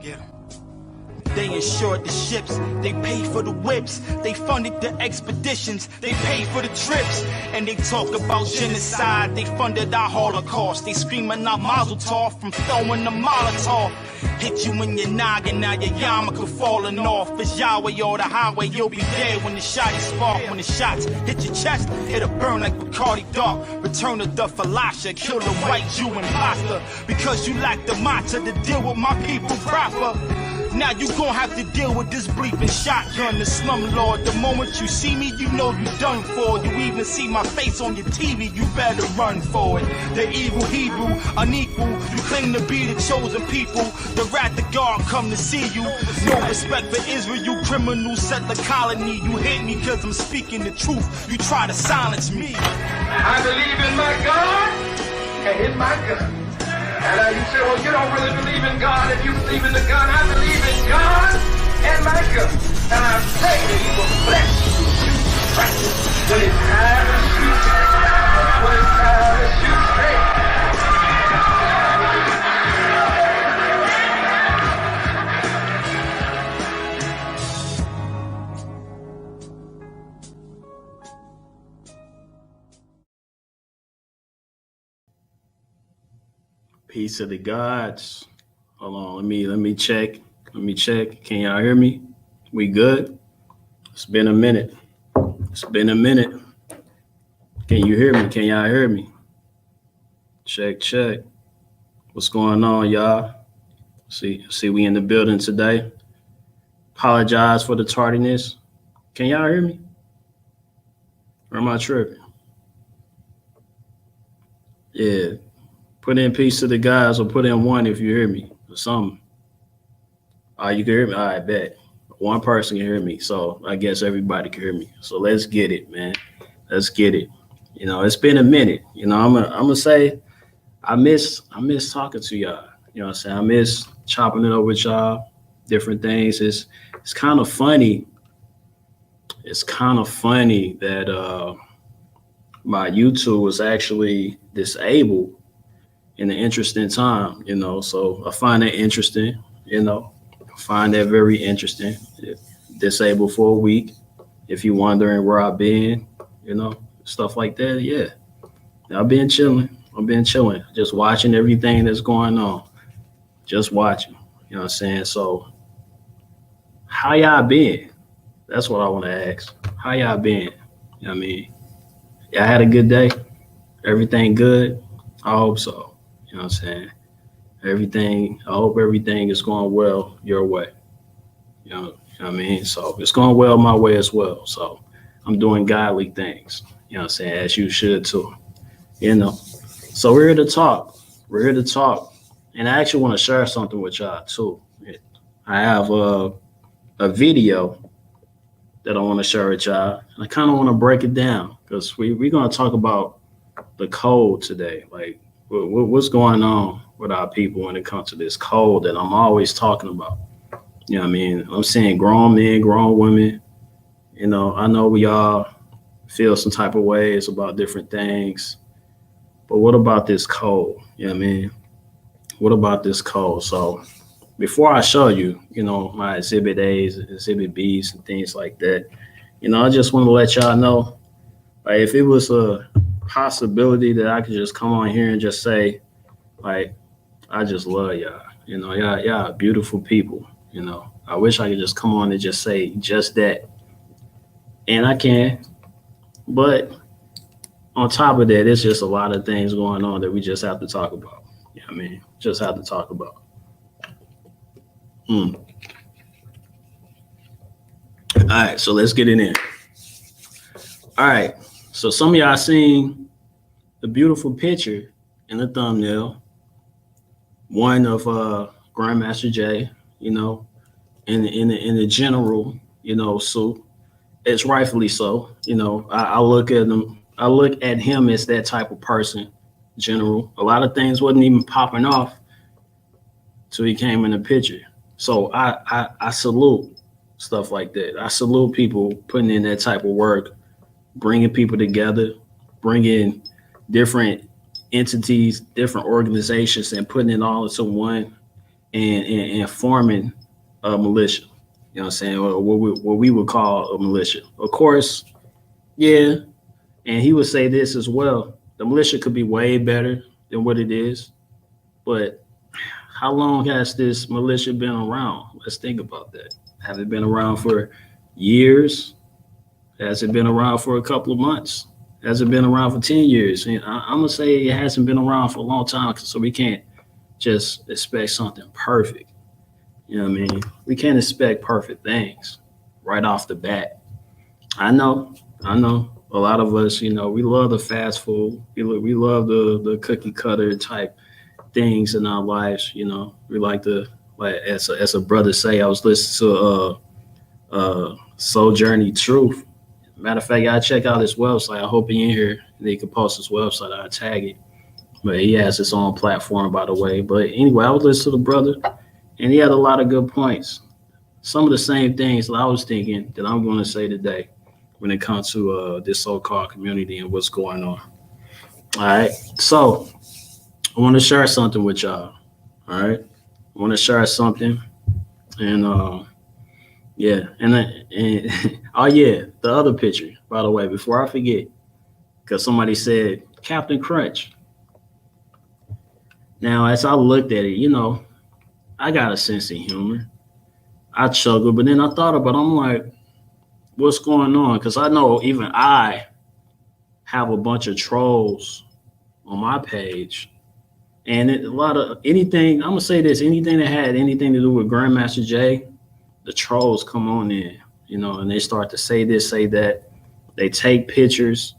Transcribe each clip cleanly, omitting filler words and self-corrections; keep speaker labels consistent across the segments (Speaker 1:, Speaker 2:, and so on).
Speaker 1: Get 'em. They insured the ships, they paid for the whips, they funded the expeditions, they paid for the trips, and they talk about genocide, they funded our Holocaust, they screaming out Mazel Tov from throwing the Molotov. Hit you in your noggin, now your yarmulke falling off. It's Yahweh or the highway, you'll be dead when the shotty spark. When the shots hit your chest, it'll burn like Bacardi Dark. Return of the Falasha, kill the white Jew imposter, because you lack the matzah to deal with my people proper. Now you gon' have to deal with this bleeping shotgun, the slumlord. The moment you see me, you know you done for. You even see my face on your TV, you better run for it. The evil Hebrew, unequal, you claim to be the chosen people. The wrath of God come to see you. No respect for Israel, you criminals set the colony. You hate me cause I'm speaking the truth, you try to silence me.
Speaker 2: I believe in my God and in my gun. And you say, well, you don't really believe in God if you believe in the gun. I believe in God and my gun. And I pray that He will bless you to practice when it's time to shoot. When it's time to shoot straight.
Speaker 3: Peace of the gods. Hold on, let me check. Let me check. Can y'all hear me? We good? It's been a minute. It's been a minute. Can you hear me? Can y'all hear me? Check, check. What's going on, y'all? See, we in the building today. Apologize for the tardiness. Can y'all hear me? Or am I tripping? Yeah. Put in peace to the guys, or put in one if you hear me, or something. You can hear me? All right, bet. One person can hear me, so I guess everybody can hear me. So let's get it, man. Let's get it. You know, it's been a minute. You know, I'm gonna say I miss talking to y'all. You know what I'm saying? I miss chopping it up with y'all, different things. It's kind of funny. It's kind of funny that my YouTube was actually disabled in an interesting time, you know, so I find that interesting, you know, I find that very interesting. Disabled for a week, if you're wondering where I've been, you know, stuff like that. Yeah, I've been chilling, just watching everything that's going on, just watching, you know what I'm saying? So how y'all been? That's what I want to ask. How y'all been? You know what I mean? Y'all had a good day? Everything good? I hope so. You know what I'm saying? I hope everything is going well your way. You know what I mean? So it's going well my way as well. So I'm doing godly things, you know what I'm saying? As you should too, you know? So we're here to talk. And I actually want to share something with y'all too. I have a video that I want to share with y'all. I kind of want to break it down because we're going to talk about the code today. Like, what's going on with our people when it comes to this code that I'm always talking about? You know what I mean? I'm seeing grown men, grown women. You know, I know we all feel some type of ways about different things. But what about this code? You know what I mean? What about this code? So before I show you, you know, my exhibit A's, exhibit B's, and things like that, you know, I just want to let y'all know, like, if it was a possibility that I could just come on here and just say, like, I just love y'all. You know, y'all are beautiful people. You know, I wish I could just come on and just say just that. And I can. But on top of that, it's just a lot of things going on that we just have to talk about. You know what I mean? Just have to talk about. All right, so let's get it in. All right, so some of y'all seen the beautiful picture in the thumbnail, one of Grandmaster Jay, you know, in the general, you know, suit. It's rightfully so. You know, I look at him as that type of person, general. A lot of things wasn't even popping off till he came in the picture. So I salute stuff like that. I salute people putting in that type of work, bringing people together, bringing different entities, different organizations, and putting it all into one and forming a militia. You know what I'm saying? Or what we would call a militia. Of course, yeah. And he would say this as well. The militia could be way better than what it is. But how long has this militia been around? Let's think about that. Have it been around for years? Has it been around for a couple of months? Has it been around for 10 years? And I'm going to say it hasn't been around for a long time, so we can't just expect something perfect. You know what I mean? We can't expect perfect things right off the bat. I know. A lot of us, we love the fast food. We love the cookie cutter type things in our lives. We like to, like as a brother say. I was listening to Sojourner Truth. Matter of fact, I check out his website. I hope he in here and he can post his website. I'll tag it. But he has his own platform, by the way. But anyway, I was listening to the brother, and he had a lot of good points. Some of the same things that I was thinking that I'm going to say today when it comes to this so-called community and what's going on. All right. So I want to share something with y'all. All right. I want to share something. And yeah. And oh, yeah. The other picture, by the way, before I forget, because somebody said Captain Crunch. Now, as I looked at it, I got a sense of humor. I chuckled, but then I thought about it. I'm like, what's going on? Because I know even I have a bunch of trolls on my page. And a lot of anything, I'm going to say this, anything that had anything to do with Grandmaster Jay, the trolls come on in, and they start to say this, say that. They take pictures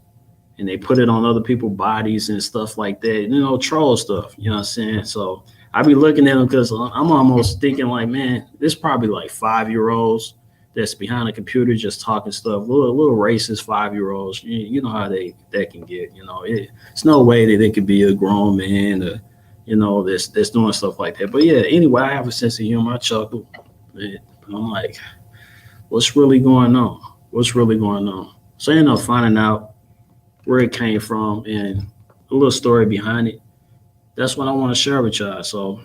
Speaker 3: and they put it on other people's bodies and stuff like that, troll stuff, you know what I'm saying? So I be looking at them because I'm almost thinking like, man, this probably like 5-year-olds that's behind a computer just talking stuff, little racist 5-year-olds. You know how that can get, it's no way that it could be a grown man that's doing stuff like that. But yeah, anyway, I have a sense of humor. I chuckle. And I'm like, what's really going on? What's really going on? So I ended up finding out where it came from and a little story behind it. That's what I want to share with y'all. So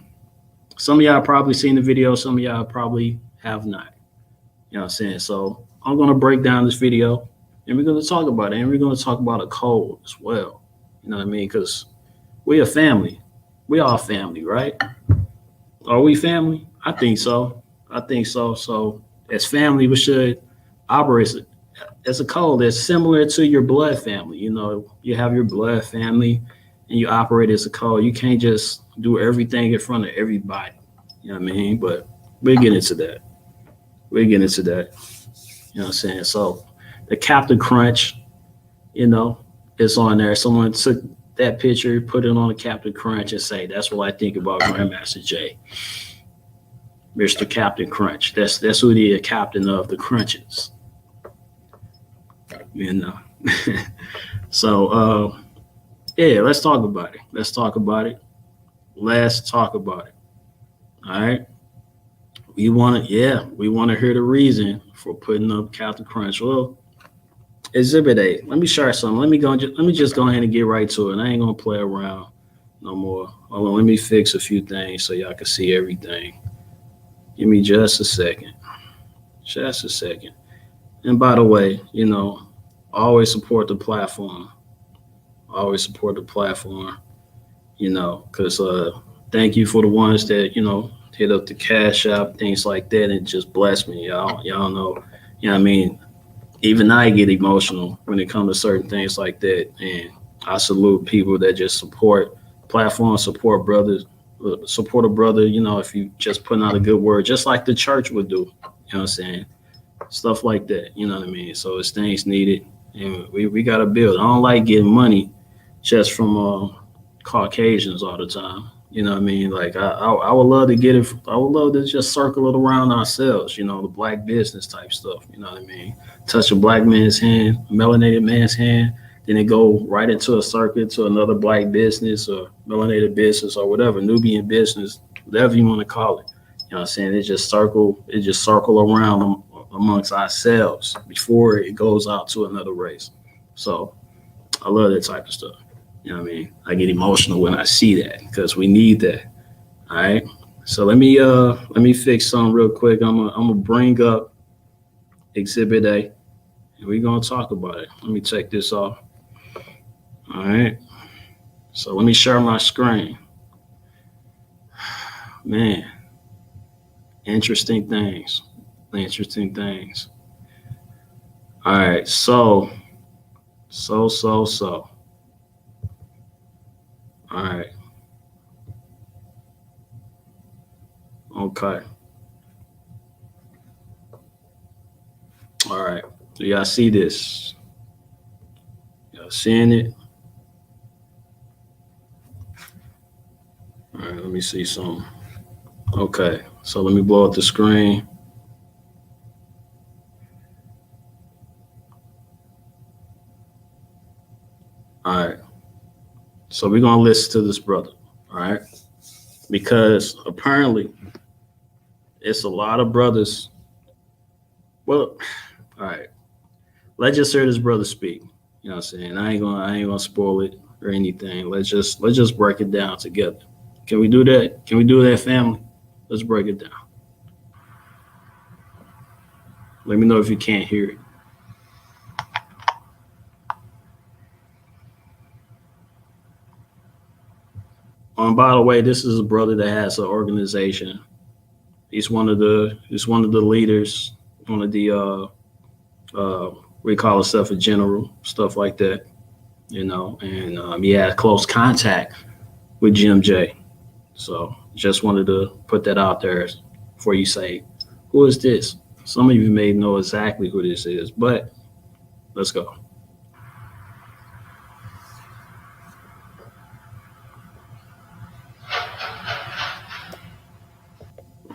Speaker 3: some of y'all probably seen the video. Some of y'all probably have not. You know what I'm saying? So I'm going to break down this video and we're going to talk about it. And we're going to talk about a code as well. You know what I mean? Because we're a family. We all family, right? Are we family? I think so. So as family, we should operate as a code that's similar to your blood family. You have your blood family and you operate as a code. You can't just do everything in front of everybody. You know what I mean? But we'll get into that. You know what I'm saying? So the Captain Crunch, is on there. Someone took that picture, put it on the Captain Crunch and say, that's what I think about Grandmaster Jay. Mr. Captain Crunch. That's who the captain of the Crunches. So yeah, let's talk about it. All right. We want to hear the reason for putting up Captain Crunch. Well, Exhibit A. Let me share something. Let me just go ahead and get right to it. I ain't gonna play around no more. Hold on, let me fix a few things so y'all can see everything. Give me just a second. And by the way, always support the platform. Because thank you for the ones that, hit up the CashApp, things like that, and just bless me. Y'all know, what I mean? Even I get emotional when it comes to certain things like that. And I salute people that just support platforms, support brothers, support a brother, if you just putting out a good word, just like the church would do, you know what I'm saying? Stuff like that, you know what I mean? So it's things needed, and we got to build. I don't like getting money just from Caucasians all the time, you know what I mean? Like I would love to get it. I would love to just circle it around ourselves, the black business type stuff, you know what I mean? Touch a black man's hand, melanated man's hand, then it go right into a circuit to another black business or melanated business or whatever, Nubian business, whatever you want to call it. You know what I'm saying? It just circle around amongst ourselves before it goes out to another race. So I love that type of stuff. You know what I mean? I get emotional when I see that because we need that. All right. So let me fix something real quick. I'm gonna bring up Exhibit A, and we're gonna talk about it. Let me check this off. All right. So let me share my screen. Man, interesting things. Interesting things. All right. So. All right. Okay. All right. So y'all see this? Y'all seeing it? All right. Let me see something. Okay. So let me blow up the screen. All right. So we're gonna listen to this brother. All right. Because apparently it's a lot of brothers. Well, all right. Let's just hear this brother speak. You know what I'm saying? I ain't gonna spoil it or anything. Let's just break it down together. Can we do that? Can we do that, family? Let's break it down. Let me know if you can't hear it. By the way, this is a brother that has an organization. He's one of the leaders, one of the we call himself a general, stuff like that, you know, and he had close contact with Jim J. So just wanted to put that out there before you say, who is this? Some of you may know exactly who this is, but let's go.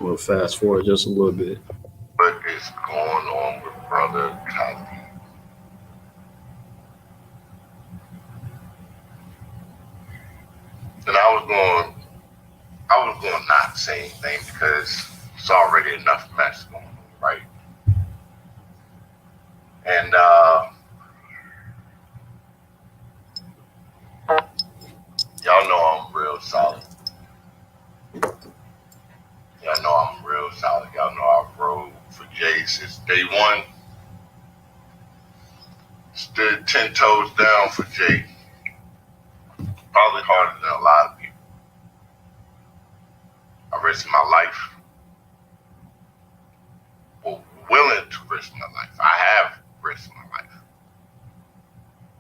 Speaker 3: We'll fast forward just a little bit.
Speaker 4: What is going on with Brother Talib? And I was going to not say anything because it's already enough mess going on, right? And y'all know I'm real solid. Y'all know I'm real solid. Y'all know I've rode for Jay since day one. Stood 10 toes down for Jay. Probably harder than a lot of people. I risked my life. Well, willing to risk my life. I have risked my life.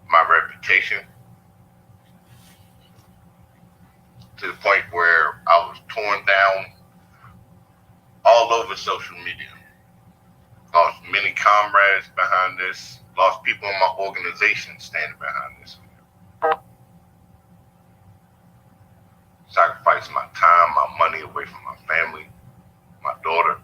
Speaker 4: My reputation. To the point where I was torn down all over social media. Lost many comrades behind this. Lost people in my organization standing behind this. Sacrificed my time, my money away from my family, my daughter.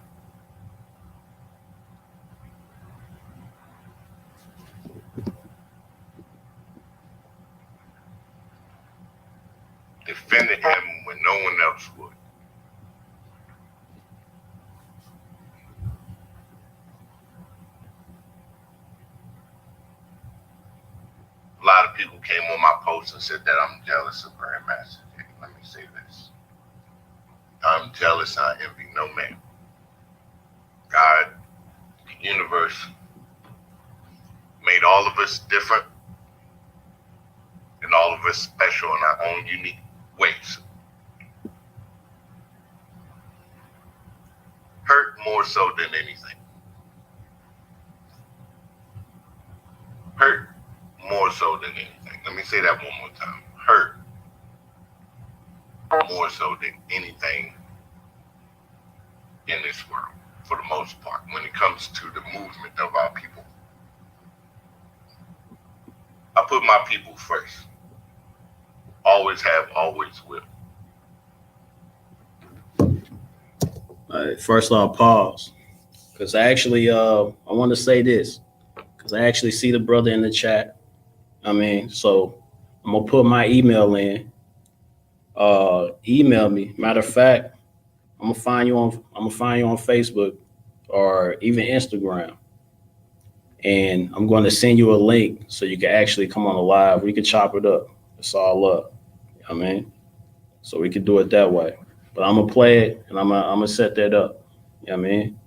Speaker 4: Defended him when no one else would. A lot of people came on my post and said that I'm jealous of Grandmaster Jay. Let me say this. I'm jealous, I envy no man. God, the universe, made all of us different and all of us special in our own unique ways. Hurt more so than anything. Hurt more so than anything. Let me say that one more time. Hurt more so than anything in this world, for the most part, when it comes to the movement of our people. I put my people first. Always have, always will.
Speaker 3: All right, first I'll pause because I actually I want to say this because I actually see the brother in the chat. I mean, so I'm gonna put my email in. Email me. Matter of fact, I'm gonna find you on Facebook or even Instagram, and I'm going to send you a link so you can actually come on the live. We can chop it up. It's all up. You know what I mean, so we can do it that way. but I'm gonna play it and I'm gonna set that up. You know what I mean?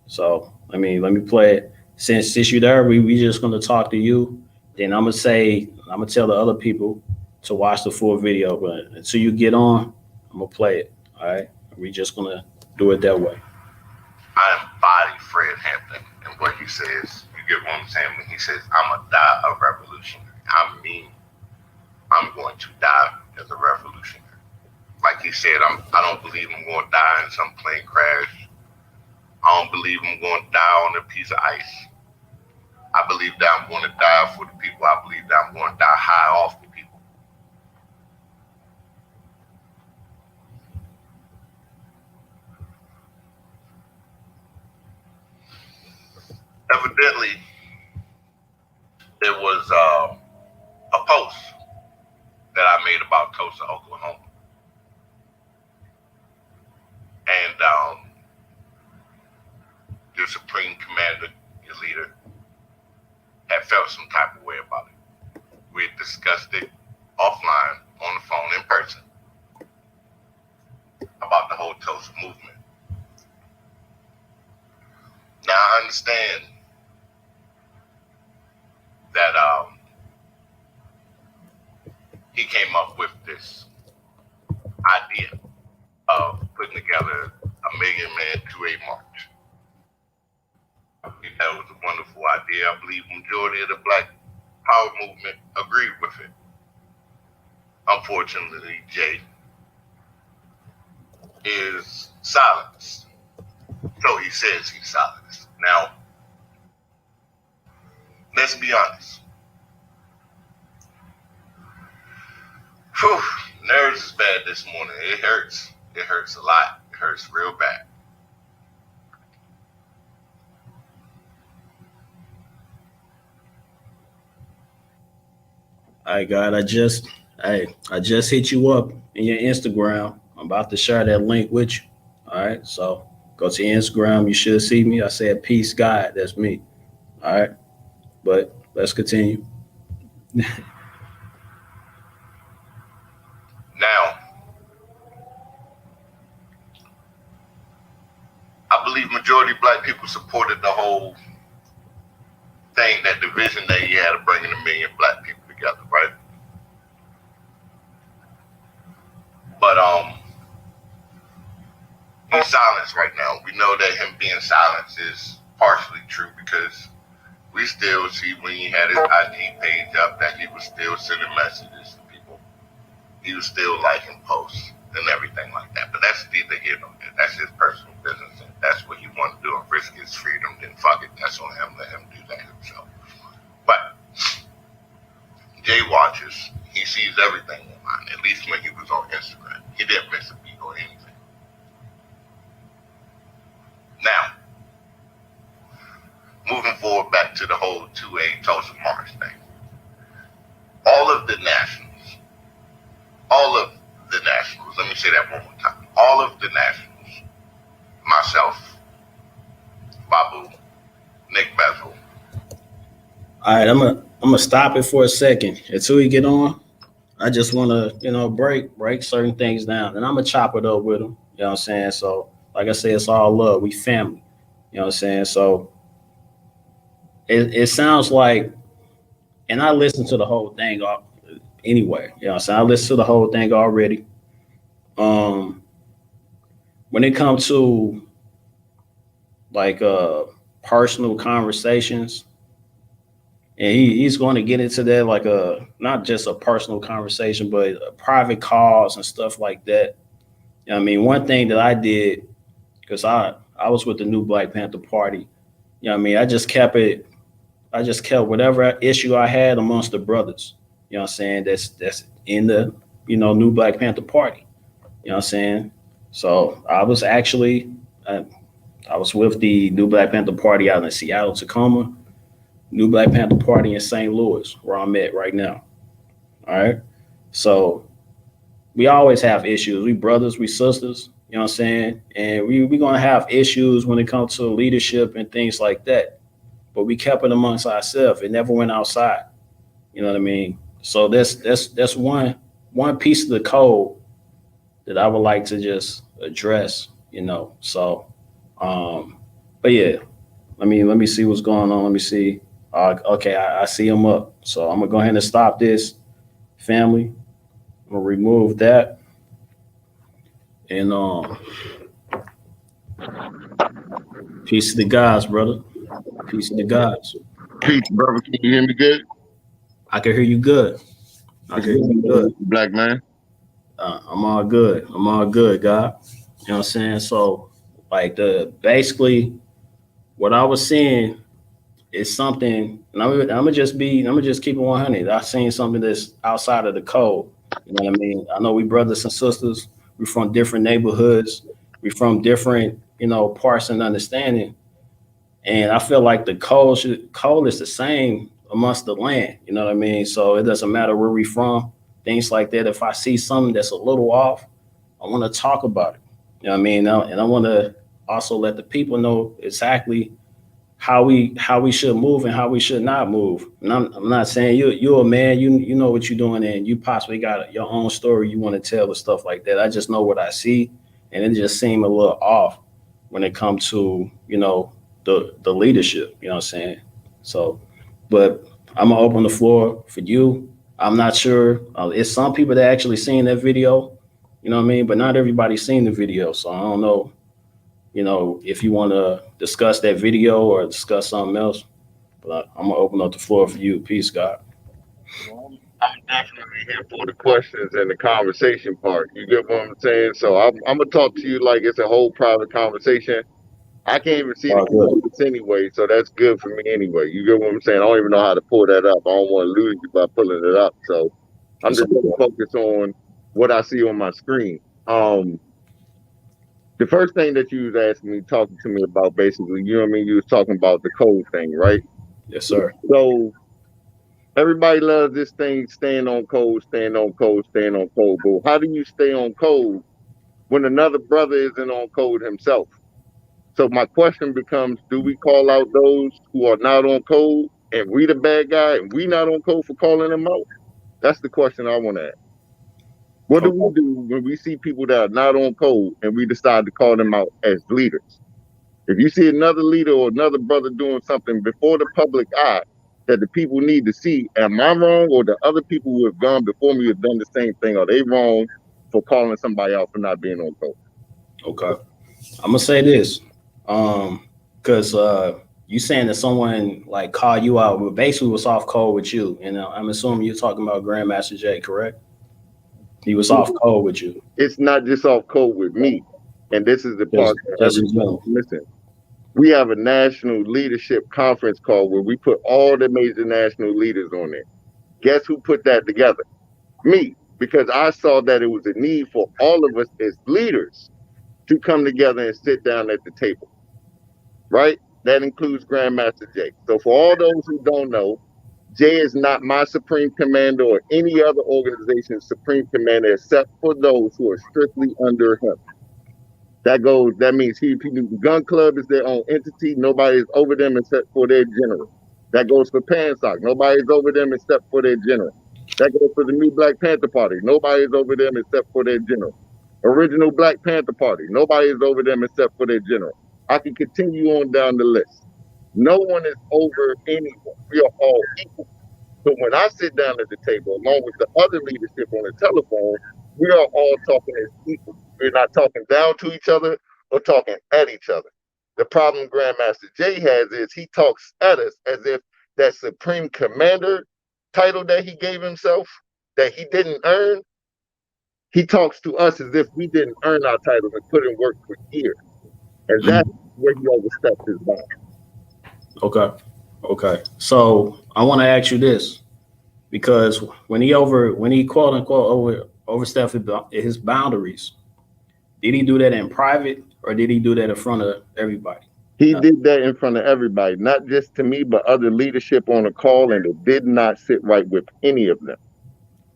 Speaker 3: So let me play it. Since you there, we just gonna talk to you. Then I'm gonna tell the other people to watch the full video. But until you get on, I'm gonna play it. All right? We just gonna do it that way.
Speaker 4: I embody Fred Hampton and what he says. You get what I'm saying? When he says, I'm gonna die a revolutionary. I mean, I'm going to die as a revolutionary. Like he said, I don't believe I'm going to die in some plane crash. I don't believe I'm going to die on a piece of ice. I believe that I'm going to die for the people. I believe that I'm going to die high off the people. Evidently, there was a post that I made about Tulsa, Oklahoma. And the Supreme Commander, your leader, had felt some type of way about it. We had discussed it offline, on the phone, in person, about the whole Tulsa movement. Now, I understand that he came up with this idea of putting together a Million Man 2A march. I believe that was a wonderful idea. I believe the majority of the Black Power movement agreed with it. Unfortunately, Jay is silenced. So he says he's silenced. Now, let's be honest. Whew, nerves is bad this morning. It hurts. It hurts a lot. It hurts real bad.
Speaker 3: All right, God, I just hit you up in your Instagram. I'm about to share that link with you. All right, so go to your Instagram. You should see me. I said, peace, God. That's me. All right, but let's continue.
Speaker 4: Now, I believe majority of Black people supported the whole thing, that the vision that he had of bringing 1 million Black people together, right? But he's silenced right now. We know that him being silenced is partially true because we still see when he had his IG page up that he was still sending messages to people. He was still liking posts and everything like that. But that's neither here nor there. That's his personal business. And that's what he wanted to do and risk his freedom. Then fuck it. That's on him. Let him do that himself. But Jay watches. He sees everything online. At least when he was on Instagram. He didn't miss a beat or anything. Now, moving forward back to the whole 2A Tulsa March thing. All of the nationals, let me say that one more time. All of the nationals, myself, Babu, Nick Bezel.
Speaker 3: All right, I'm gonna stop it for a second until we get on. I just want to, break certain things down, and I'm gonna chop it up with them. You know what I'm saying? So, like I said, it's all love. We family. You know what I'm saying? So, it sounds like, and I listened to the whole thing anyway. You know what I'm saying? I listened to the whole thing already. When it comes to like personal conversations, and he's going to get into that, like not just a personal conversation, but private calls and stuff like that. You know what I mean, one thing that I did, because I was with the new Black Panther Party. You know what I mean? I just kept whatever issue I had amongst the brothers. You know what I'm saying? That's in the, new Black Panther Party. You know what I'm saying? So I was actually, I was with the new Black Panther Party out in Seattle, Tacoma, new Black Panther Party in St. Louis, where I'm at right now. All right. So we always have issues. We brothers, we sisters, you know what I'm saying? And we're going to have issues when it comes to leadership and things like that. But we kept it amongst ourselves. It never went outside. You know what I mean? So that's one piece of the code that I would like to just address, you know. So, but yeah, let me see what's going on. Let me see. Okay, I see him up. So I'm gonna go ahead and stop this, family. I'm gonna remove that, and peace to the guys, brother. Peace to the guys.
Speaker 5: Peace, brother. Can you hear me good?
Speaker 3: I can hear you good. I can hear you good.
Speaker 5: Black man.
Speaker 3: I'm all good. I'm all good, God. You know what I'm saying? So, like basically what I was seeing is something, and I'm gonna just keep it 100. I seen something that's outside of the code. You know what I mean? I know we brothers and sisters. We from different neighborhoods. We from different, you know, parts and understanding. And I feel like the code is the same amongst the land. You know what I mean? So it doesn't matter where we from, things like that. If I see something that's a little off, I want to talk about it. You know what I mean? And I want to also let the people know exactly how we should move and how we should not move. And I'm not saying you're a man, you know what you're doing, and you possibly got your own story you want to tell and stuff like that. I just know what I see, and it just seemed a little off when it comes to, you know, the leadership. You know what I'm saying? So, but I'm gonna open the floor for you. I'm not sure. It's some people that actually seen that video. You know what I mean? But not everybody's seen the video, so I don't know, you know, if you want to discuss that video or discuss something else. But I'm gonna open up the floor for you. Peace, God.
Speaker 5: I'm definitely here for the questions and the conversation part. You get what I'm saying? So I'm gonna talk to you like it's a whole private conversation. I can't even see the comments anyway, so that's good for me anyway. You get what I'm saying? I don't even know how to pull that up. I don't want to lose you by pulling it up. So I'm just gonna focus on what I see on my screen. The first thing that you was asking me, talking to me about, basically, you know what I mean? You was talking about the code thing, right?
Speaker 3: Yes, sir.
Speaker 5: So everybody loves this thing, staying on code, staying on code, staying on code. But how do you stay on code when another brother isn't on code himself? So my question becomes, do we call out those who are not on code and we the bad guy and we not on code for calling them out? That's the question I want to ask. What do we do when we see people that are not on code and we decide to call them out as leaders? If you see another leader or another brother doing something before the public eye that the people need to see, am I wrong, or the other people who have gone before me have done the same thing? Are they wrong for calling somebody out for not being on code?
Speaker 3: Okay. I'm gonna say this. Because you saying that someone like call you out, but basically was off code with you, and I'm assuming you're talking about Grandmaster Jay, correct? He was off code with you.
Speaker 5: It's not just off code with me, and this is the part that everyone's missing. We have a national leadership conference call where we put all the major national leaders on it. Guess who put that together? Me, because I saw that it was a need for all of us as leaders to come together and sit down at the table, right? That includes Grandmaster Jay. So for all those who don't know, Jay is not my supreme commander or any other organization's supreme commander except for those who are strictly under him. That means the gun club is their own entity. Nobody is over them except for their general. That goes for PANSOC. Nobody is over them except for their general. That goes for the new Black Panther Party. Nobody is over them except for their general. Original Black Panther Party. Nobody is over them except for their general. I can continue on down the list. No one is over anyone. We are all equal. So when I sit down at the table, along with the other leadership on the telephone, we are all talking as equal. We're not talking down to each other or talking at each other. The problem Grandmaster Jay has is he talks at us as if that Supreme Commander title that he gave himself, that he didn't earn, he talks to us as if we didn't earn our title and put in work for years. And that's where he overstepped his bounds.
Speaker 3: Okay. So I want to ask you this, because when he quote unquote overstepped his boundaries, did he do that in private or did he do that in front of everybody?
Speaker 5: He did that in front of everybody, not just to me, but other leadership on a call, and it did not sit right with any of them.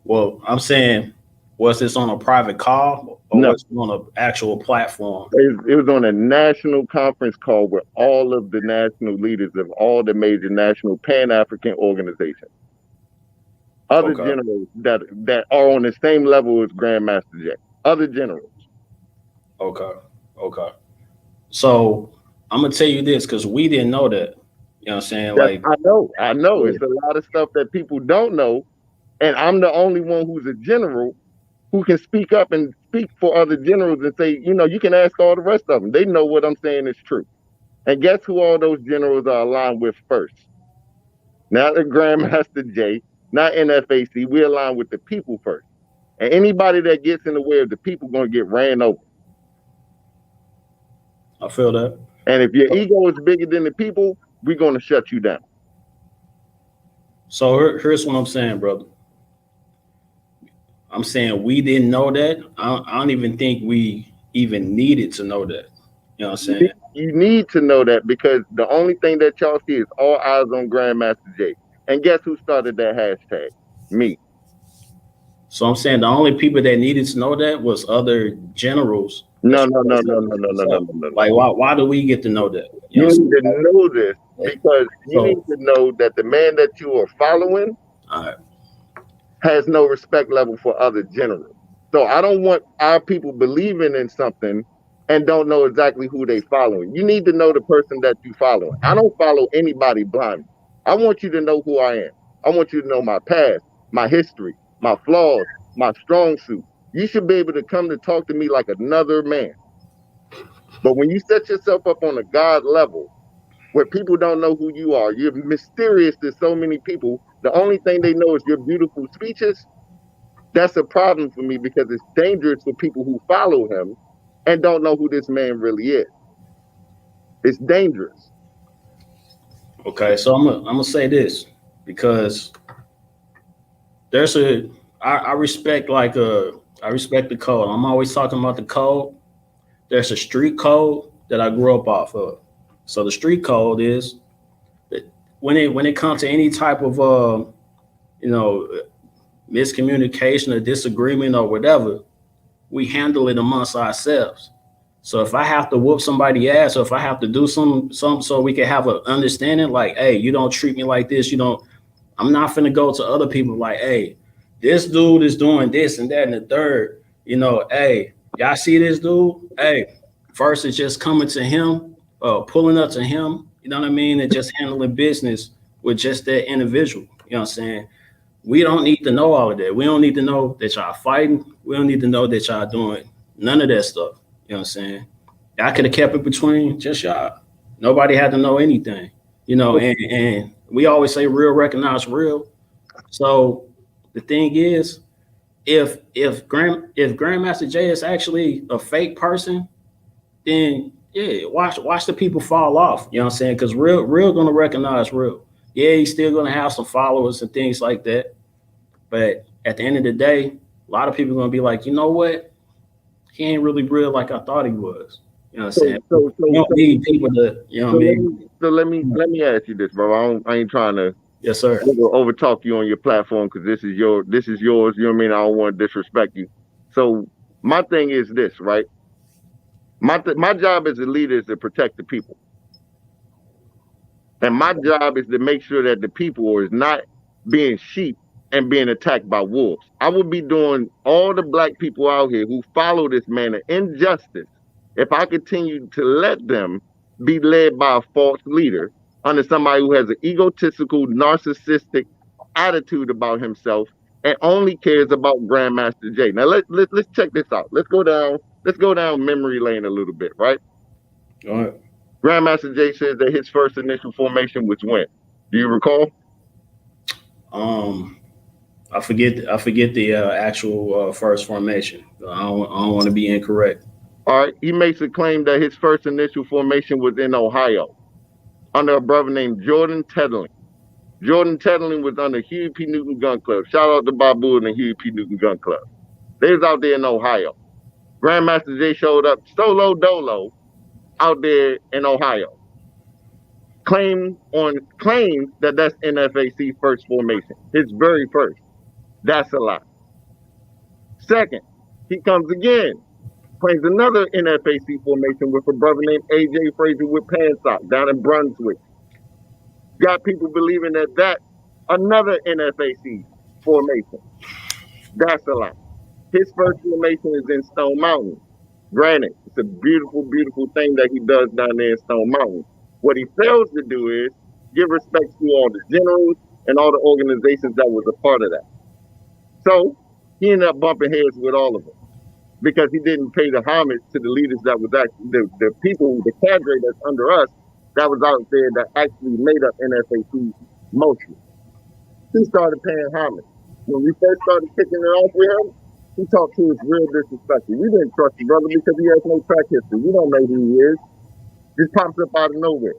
Speaker 3: Well, I'm saying, was this on a private call or was it on an actual platform?
Speaker 5: It was on a national conference call with all of the national leaders of all the major national Pan-African organizations. Other generals that are on the same level as Grandmaster Jay. other generals.
Speaker 3: Okay. So I'm gonna tell you this because we didn't know that. You know what I'm saying? Like
Speaker 5: I know. It's a lot of stuff that people don't know, and I'm the only one who's a general who can speak up and speak for other generals and say, you can ask all the rest of them. They know what I'm saying is true. And guess who all those generals are aligned with first? Not the Grandmaster J, not NFAC. We align with the people first. And anybody that gets in the way of the people going to get ran over.
Speaker 3: I feel that.
Speaker 5: And if your ego is bigger than the people, we're going to shut you down.
Speaker 3: So here's what I'm saying, brother. I'm saying we didn't know that. I don't even think we even needed to know that. You know what I'm saying?
Speaker 5: You need to know that because the only thing that y'all see is all eyes on Grandmaster J. And guess who started that hashtag? Me.
Speaker 3: So I'm saying the only people that needed to know that was other generals.
Speaker 5: No.
Speaker 3: Like why do we get to know that?
Speaker 5: You need to know this because you need to know that the man that you are following has no respect level for other generals. So I don't want our people believing in something and don't know exactly who they following. You need to know the person that you following. I don't follow anybody blindly. I want you to know who I am. I want you to know my past, my history, my flaws, my strong suit. You should be able to come to talk to me like another man. But when you set yourself up on a God level where people don't know who you are, you're mysterious to so many people, the only thing they know is your beautiful speeches, that's a problem for me because it's dangerous for people who follow him and don't know who this man really is. It's dangerous.
Speaker 3: Okay, so I'm gonna say this because there's I respect I respect the code. I'm always talking about the code. There's a street code that I grew up off of. So the street code is that when it comes to any type of miscommunication or disagreement or whatever, we handle it amongst ourselves. So if I have to whoop somebody's ass or if I have to do something so we can have an understanding, like, hey, you don't treat me like this, I'm not finna go to other people like, hey, this dude is doing this and that and the third, hey, y'all see this dude? Hey, first it's just coming to him, pulling up to him, you know what I mean? And just handling business with just that individual, you know what I'm saying? We don't need to know all of that. We don't need to know that y'all fighting. We don't need to know that y'all doing none of that stuff. You know what I'm saying? I could have kept it between just y'all. Nobody had to know anything, and we always say real recognize real. So the thing is, if Grandmaster J is actually a fake person, then yeah, watch the people fall off. You know what I'm saying? Because real gonna recognize real. Yeah, he's still gonna have some followers and things like that. But at the end of the day, a lot of people are gonna be like, you know what? He ain't really real like I thought he was. You know what I'm saying?
Speaker 5: So
Speaker 3: you don't need people to, you know what I mean?
Speaker 5: So let me ask you this, bro. I ain't trying to over talk you on your platform because this is yours, you know what I mean? I don't want to disrespect you. So my thing is this, right? My job as a leader is to protect the people. And my job is to make sure that the people is not being sheep and being attacked by wolves. I would be doing all the black people out here who follow this man an injustice if I continue to let them be led by a false leader under somebody who has an egotistical, narcissistic attitude about himself and only cares about Grandmaster J. Now let's check this out. Let's go down memory lane a little bit, right?
Speaker 3: All right.
Speaker 5: Grandmaster J says that his first initial formation was when? Do you recall?
Speaker 3: I forget the actual first formation. I don't want to be incorrect.
Speaker 5: All right. He makes a claim that his first initial formation was in Ohio under a brother named Jordan Tettling. Jordan Tettling was under Huey P. Newton Gun Club. Shout out to Babu and the Huey P. Newton Gun Club. They was out there in Ohio. Grandmaster J showed up solo dolo out there in Ohio. Claims that that's NFAC first formation, his very first. That's a lie. Second, he comes again, claims another NFAC formation with a brother named AJ Frazier with Pansock down in Brunswick. Got people believing that another NFAC formation. That's a lie. His first formation is in Stone Mountain. Granted, it's a beautiful, beautiful thing that he does down there in Stone Mountain. What he fails to do is give respect to all the generals and all the organizations that was a part of that. So he ended up bumping heads with all of them because he didn't pay the homage to the leaders that was actually the people, the cadre that's under us that was out there that actually made up NFAC mostly. He started paying homage. When we first started kicking it off with him, he talked to us real disrespectful. We didn't trust the brother because he has no track history. We don't know who he is. Just pops up out of nowhere.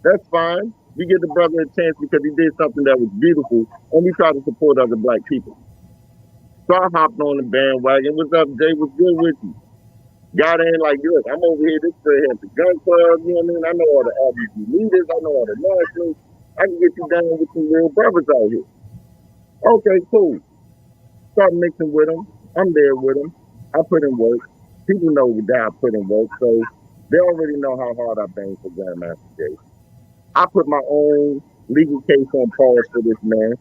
Speaker 5: That's fine. We give the brother a chance because he did something that was beautiful, and we try to support other black people. So I hopped on the bandwagon. What's up, Jay? What's good with you? Got in like, look, I'm over here. This straight at the gun club. You know what I mean? I know all the RBG leaders. I know all the nationals. I can get you down with some real brothers out here. Okay, cool. Start mixing with them. I'm there with them. I put in work. People know that I put in work, so they already know how hard I bang for Grandmaster Jay. I put my own legal case on pause for this man.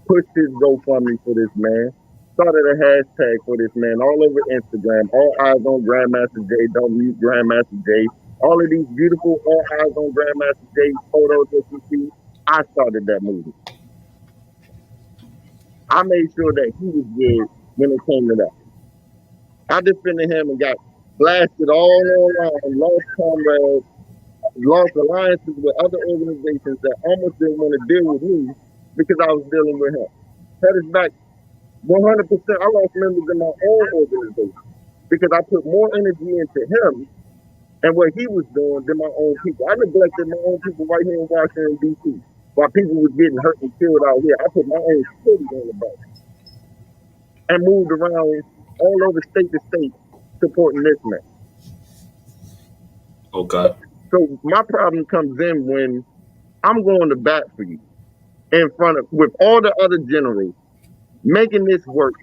Speaker 5: Pushed his GoFundMe for this man. Started a hashtag for this man all over Instagram. All eyes on Grandmaster Jay. Don't mute Grandmaster Jay. All of these beautiful all eyes on Grandmaster Jay photos that you see. I started that movement. I made sure that he was good when it came to that. I defended him and got blasted all online, lost comrades, lost alliances with other organizations that almost didn't want to deal with me because I was dealing with him. That is back 100%. I lost members in my own organization because I put more energy into him and what he was doing than my own people. I neglected my own people right here in Washington, D.C. While people was getting hurt and killed out here. I put my own city on the back and moved around all over state to state supporting this man.
Speaker 3: Okay.
Speaker 5: So my problem comes in when I'm going to bat for you in front of, with all the other generals, making this work,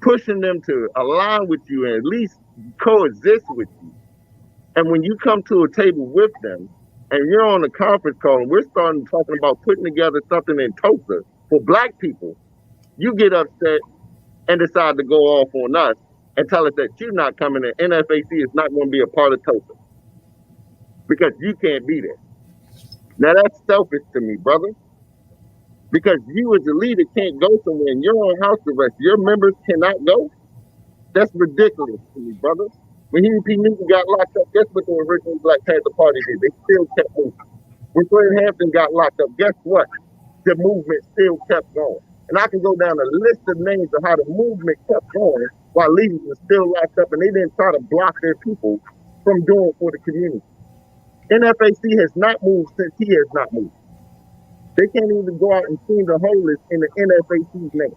Speaker 5: pushing them to align with you and at least coexist with you. And when you come to a table with them and you're on a conference call and we're starting talking about putting together something in Tulsa for black people, you get upset and decide to go off on us and tell us that you're not coming and NFAC is not going to be a part of Tulsa because you can't be there. Now that's selfish to me, brother. Because you as a leader can't go somewhere and you're on house arrest. Your members cannot go. That's ridiculous to me, brother. When Huey P. Newton got locked up, guess what the original Black Panther Party did? They still kept moving. When Fred Hampton got locked up, guess what? The movement still kept going. And I can go down a list of names of how the movement kept going while leaders were still locked up and they didn't try to block their people from doing for the community. NFAC has not moved since he has not moved. They can't even go out and feed the homeless in the NFAC's name.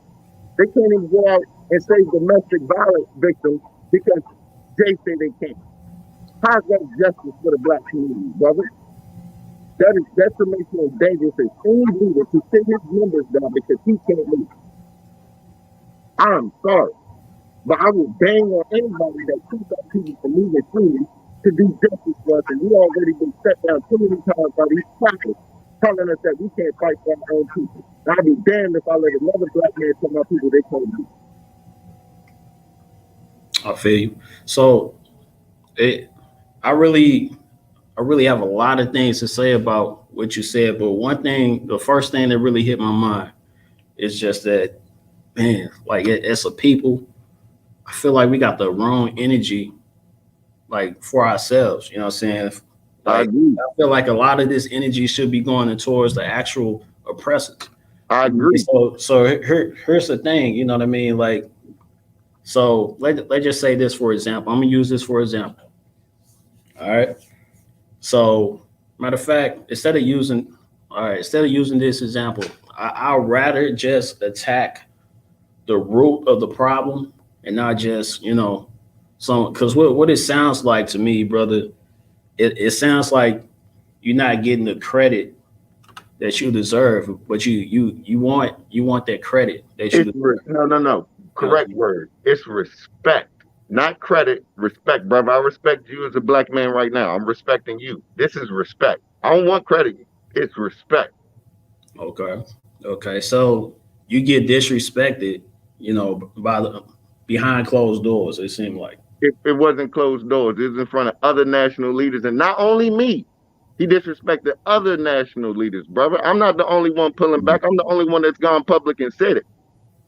Speaker 5: They can't even go out and save domestic violence victims because they say they can't. How's that justice for the black community, brother? That is defamation and dangerous as any leader to sit his members down because he can't leave. I'm sorry, but I will bang on anybody that keeps our people from moving freely to do justice for us, and we already been set down too many times by these crackers telling us that we can't fight for our own people. And I'd be damned if I let another black man tell my people they can't do.
Speaker 3: I feel you. So I really have a lot of things to say about what you said, but one thing, the first thing that really hit my mind is just that, man, like as a people, I feel like we got the wrong energy, like for ourselves. You know what I'm saying? Like, I feel like a lot of this energy should be going towards the actual oppressors.
Speaker 5: I agree.
Speaker 3: So here's the thing. You know what I mean? Like, so let's just say this for example. I'm gonna use this for example. All right. So matter of fact, instead of using this example, I'd rather just attack the root of the problem and not just, because what it sounds like to me, brother, it sounds like you're not getting the credit that you deserve, but you want that credit that you deserve.
Speaker 5: No. Correct word. It's respect, not credit. Respect, brother. I respect you as a black man right now. I'm respecting you. This is respect. I don't want credit. It's respect.
Speaker 3: Okay. So you get disrespected, by behind closed doors, it seemed like.
Speaker 5: It wasn't closed doors. It was in front of other national leaders, and not only me. He disrespected other national leaders, brother. I'm not the only one pulling back. I'm the only one that's gone public and said it.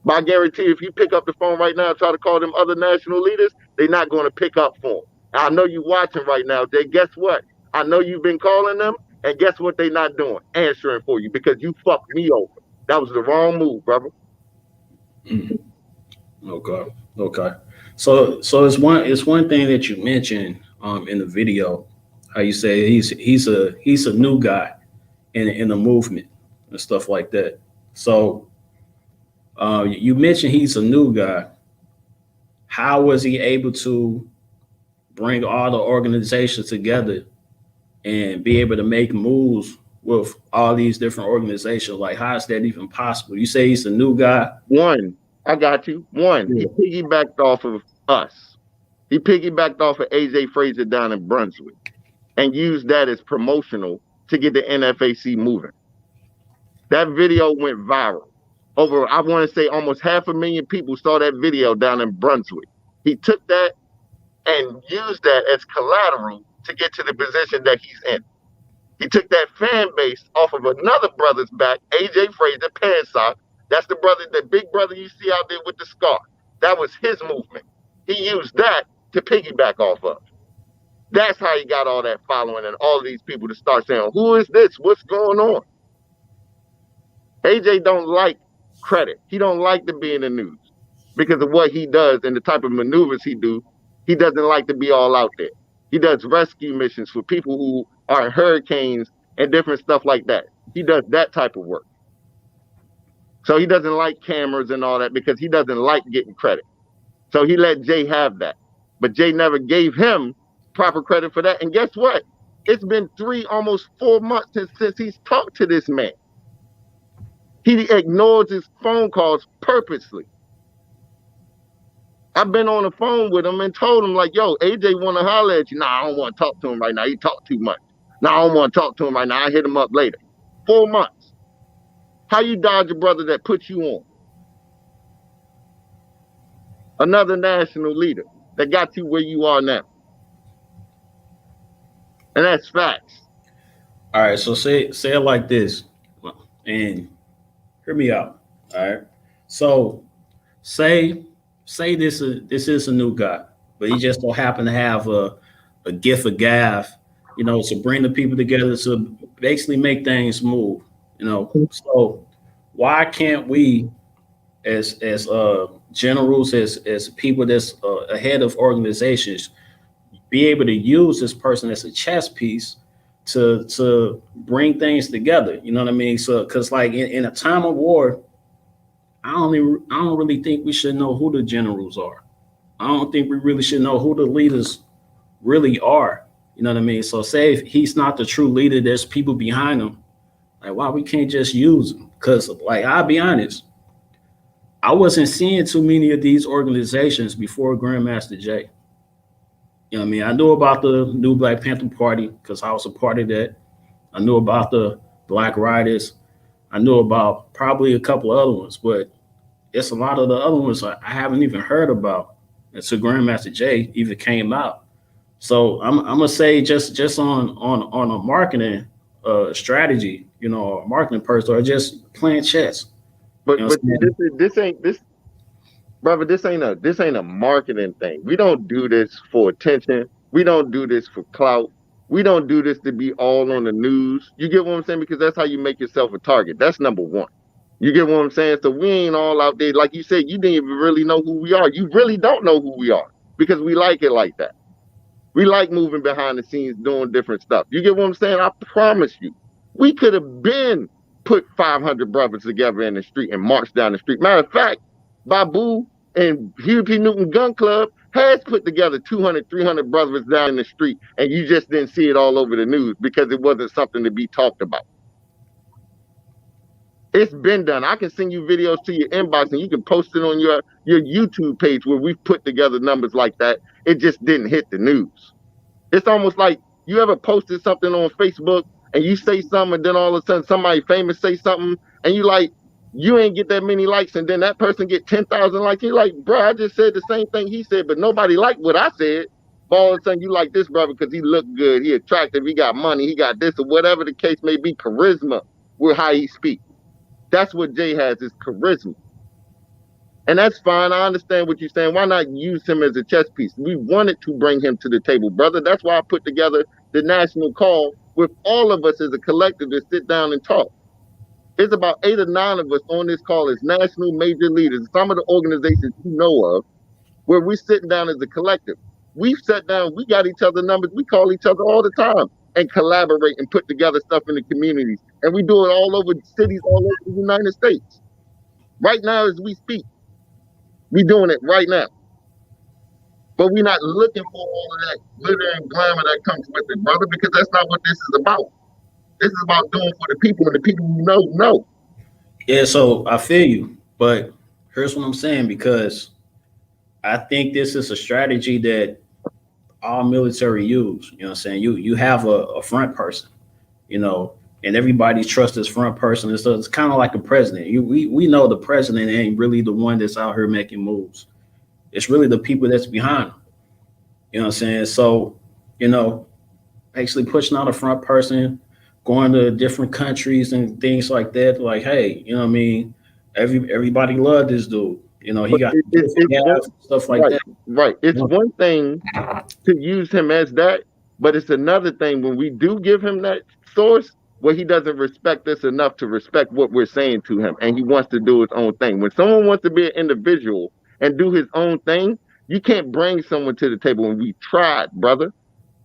Speaker 5: But I guarantee if you pick up the phone right now and try to call them other national leaders, they're not going to pick up for them. I know you watching right now. Guess what? I know you've been calling them, and guess what they're not doing? Answering for you because you fucked me over. That was the wrong move, brother.
Speaker 3: Okay. So it's one thing that you mentioned in the video, how you say he's a new guy in the movement and stuff like that. So you mentioned he's a new guy. How was he able to bring all the organizations together and be able to make moves with all these different organizations? Like, how is that even possible? You say he's a new guy.
Speaker 5: One, I got you. One, he piggybacked off of us. He piggybacked off of AJ Frazier down in Brunswick and used that as promotional to get the NFAC moving. That video went viral. Over, I want to say almost 500,000 people saw that video down in Brunswick. He took that and used that as collateral to get to the position that he's in. He took that fan base off of another brother's back, AJ Frazier, Pansock. That's the brother, the big brother you see out there with the scar. That was his movement. He used that to piggyback off of. That's how he got all that following and all of these people to start saying, who is this? What's going on? AJ don't like credit. He don't like to be in the news because of what he does and the type of maneuvers he do. He doesn't like to be all out there. He does rescue missions for people who are in hurricanes and different stuff like that. He does that type of work. So he doesn't like cameras and all that because he doesn't like getting credit. So he let Jay have that. But Jay never gave him proper credit for that. And guess what? It's been almost 4 months since he's talked to this man. He ignores his phone calls purposely. I've been on the phone with him and told him, like, yo, AJ want to holler at you. Nah, I don't want to talk to him right now. He talk too much. Nah, I don't want to talk to him right now. I hit him up later. 4 months. How you dodge a brother that put you on? Another national leader that got you where you are now. And that's facts.
Speaker 3: All right, so say it like this, and hear me out. All right. So say this is a new guy, but he just don't happen to have a gift of gab, to bring the people together to basically make things move. So why can't we as generals, as people that's ahead of organizations, be able to use this person as a chess piece to bring things together? You know what I mean? So, because like in a time of war, I don't really think we should know who the generals are. I don't think we really should know who the leaders really are. You know what I mean? So say if he's not the true leader, there's people behind him. Like, why we can't just use him? Because, like, I'll be honest, I wasn't seeing too many of these organizations before Grandmaster Jay. You know what I mean? I knew about the New Black Panther Party because I was a part of that. I knew about the Black Riders. I knew about probably a couple of other ones, but it's a lot of the other ones I haven't even heard about until Grandmaster Jay even came out. So I'm gonna say just on a marketing strategy, a marketing person, or just playing chess.
Speaker 5: But this ain't a marketing thing. We don't do this for attention. We don't do this for clout. We don't do this to be all on the news. You get what I'm saying? Because that's how you make yourself a target. That's number one. You get what I'm saying? So we ain't all out there. Like you said, you didn't even really know who we are. You really don't know who we are because we like it like that. We like moving behind the scenes, doing different stuff. You get what I'm saying? I promise you, we could have been put 500 brothers together in the street and marched down the street. Matter of fact, Babu and Huey P. Newton Gun Club has put together 200, 300 brothers down in the street, and you just didn't see it all over the news because it wasn't something to be talked about. It's been done. I can send you videos to your inbox, and you can post it on your YouTube page where we've put together numbers like that. It just didn't hit the news. It's almost like you ever posted something on Facebook and you say something, and then all of a sudden somebody famous say something, and you like, you ain't get that many likes, and then that person get 10,000 likes. You're like, bro, I just said the same thing he said, but nobody liked what I said. But all of a sudden, you like this brother because he looked good, he attractive, he got money, he got this, or whatever the case may be, charisma with how he speaks. That's what Jay has, is charisma. And that's fine. I understand what you're saying. Why not use him as a chess piece? We wanted to bring him to the table, brother. That's why I put together the national call with all of us as a collective to sit down and talk. There's about 8 or 9 of us on this call as national major leaders, some of the organizations you know of, where we're sitting down as a collective. We've sat down, we got each other numbers, we call each other all the time and collaborate and put together stuff in the communities. And we do it all over cities, all over the United States. Right now, as we speak, we're doing it right now. But we're not looking for all of that glitter and glamour that comes with it, brother, because that's not what this is about. This is about doing for the people, and the people you know.
Speaker 3: Yeah, so I feel you, but here's what I'm saying, because I think this is a strategy that all military use. You know what I'm saying? You have a front person, you know, and everybody trusts this front person. And so it's kind of like a president. We know the president ain't really the one that's out here making moves. It's really the people that's behind him. You know what I'm saying? So, you know, actually pushing out a front person, going to different countries and things like that. Like, hey, you know what I mean? Everybody loved this dude. You know, he got stuff like that.
Speaker 5: Right. It's one thing to use him as that, but it's another thing when we do give him that source where he doesn't respect us enough to respect what we're saying to him, and he wants to do his own thing. When someone wants to be an individual and do his own thing, you can't bring someone to the table. And we tried, brother.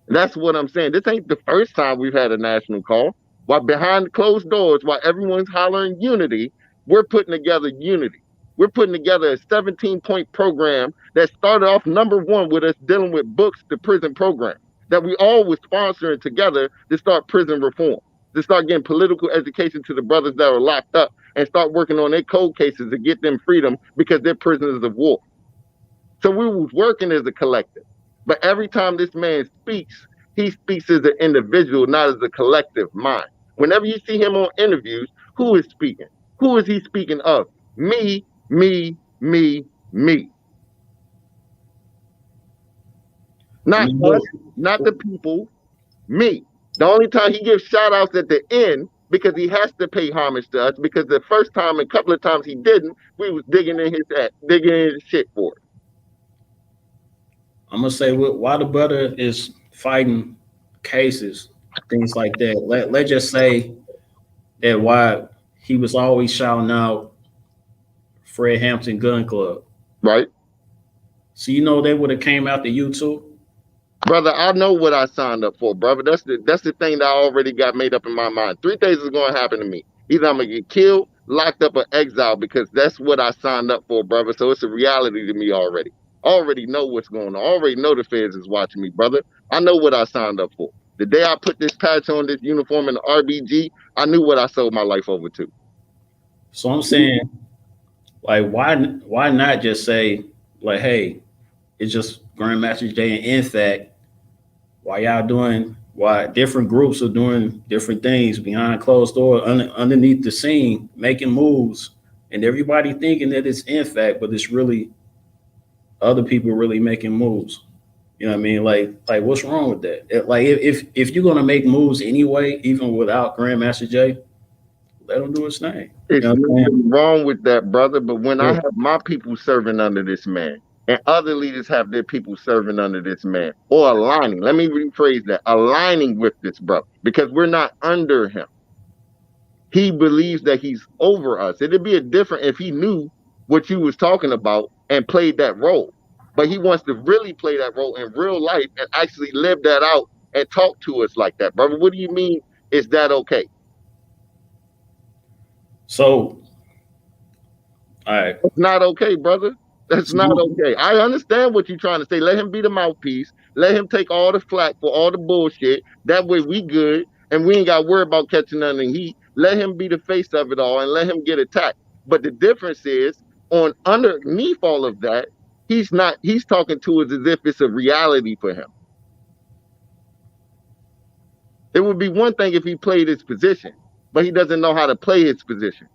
Speaker 5: That's what I'm saying. This ain't the first time we've had a national call. While behind closed doors, while everyone's hollering unity, we're putting together unity. We're putting together a 17-point program that started off #1 with us dealing with books to prison program that we all were sponsoring together to start prison reform, to start getting political education to the brothers that are locked up and start working on their cold cases to get them freedom because they're prisoners of war. So we was working as a collective. But every time this man speaks, he speaks as an individual, not as a collective mind. Whenever you see him on interviews, who is speaking? Who is he speaking of? Me, me, me, me. Not us, not the people, me. The only time he gives shout outs at the end, because he has to pay homage to us, because the first time and a couple of times he didn't, we was digging in his shit for it.
Speaker 3: I'm gonna say why the brother is fighting cases, things like that. Let's just say that why he was always shouting out Fred Hampton Gun Club.
Speaker 5: Right.
Speaker 3: So you know they would have came after you too.
Speaker 5: Brother, I know what I signed up for, brother. That's the thing that I already got made up in my mind. 3 things is gonna happen to me. Either I'm gonna get killed, locked up, or exiled, because that's what I signed up for, brother. So it's a reality to me already. I already know what's going on. I already know the feds is watching me, brother. I know what I signed up for. The day I put this patch on, this uniform in the RBG, I knew what I sold my life over to.
Speaker 3: So I'm saying, like, why not just say, like, hey, it's just Grandmaster Jay, and in fact, why different groups are doing different things behind closed doors, underneath the scene, making moves, and everybody thinking that it's in fact, but it's really other people really making moves. You know what I mean? Like what's wrong with that? Like if you're gonna make moves anyway, even without Grandmaster Jay, let him do his thing.
Speaker 5: It's nothing wrong with that, brother. But when I have my people serving under this man, and other leaders have their people serving under this man, or aligning, let me rephrase that, aligning with this brother, because we're not under him. He believes that he's over us. It'd be different if he knew what you was talking about and played that role. But he wants to really play that role in real life and actually live that out and talk to us like that, brother. What do you mean? Is that okay?
Speaker 3: So, all right.
Speaker 5: It's not okay, brother. That's not okay. I understand what you're trying to say. Let him be the mouthpiece. Let him take all the flack for all the bullshit. That way we good and we ain't got to worry about catching nothing heat. Let him be the face of it all and let him get attacked. But the difference is, on underneath all of that, he's talking to us as if it's a reality for him. It would be one thing if he played his position, but he doesn't know how to play his position.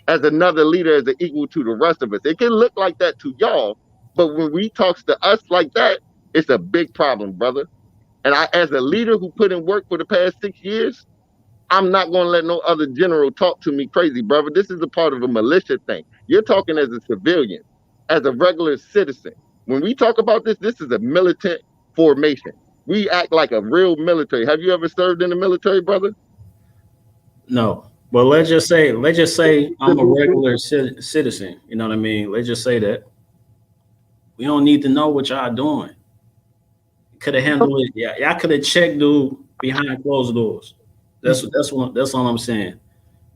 Speaker 5: as another leader as an equal to the rest of us. It can look like that to y'all, but when we talks to us like that, it's a big problem, brother. And I, as a leader who put in work for the past 6 years, I'm not going to let no other general talk to me crazy, brother. This is a part of a militia thing. You're talking as a civilian, as a regular citizen. When we talk about this, this is a militant formation. We act like a real military. Have you ever served in the military, brother?
Speaker 3: No. Well, let's just say I'm a regular citizen. You know what I mean? Let's just say that. We don't need to know what y'all doing. Could have handled it. Yeah, y'all could have checked dude behind closed doors. That's all I'm saying.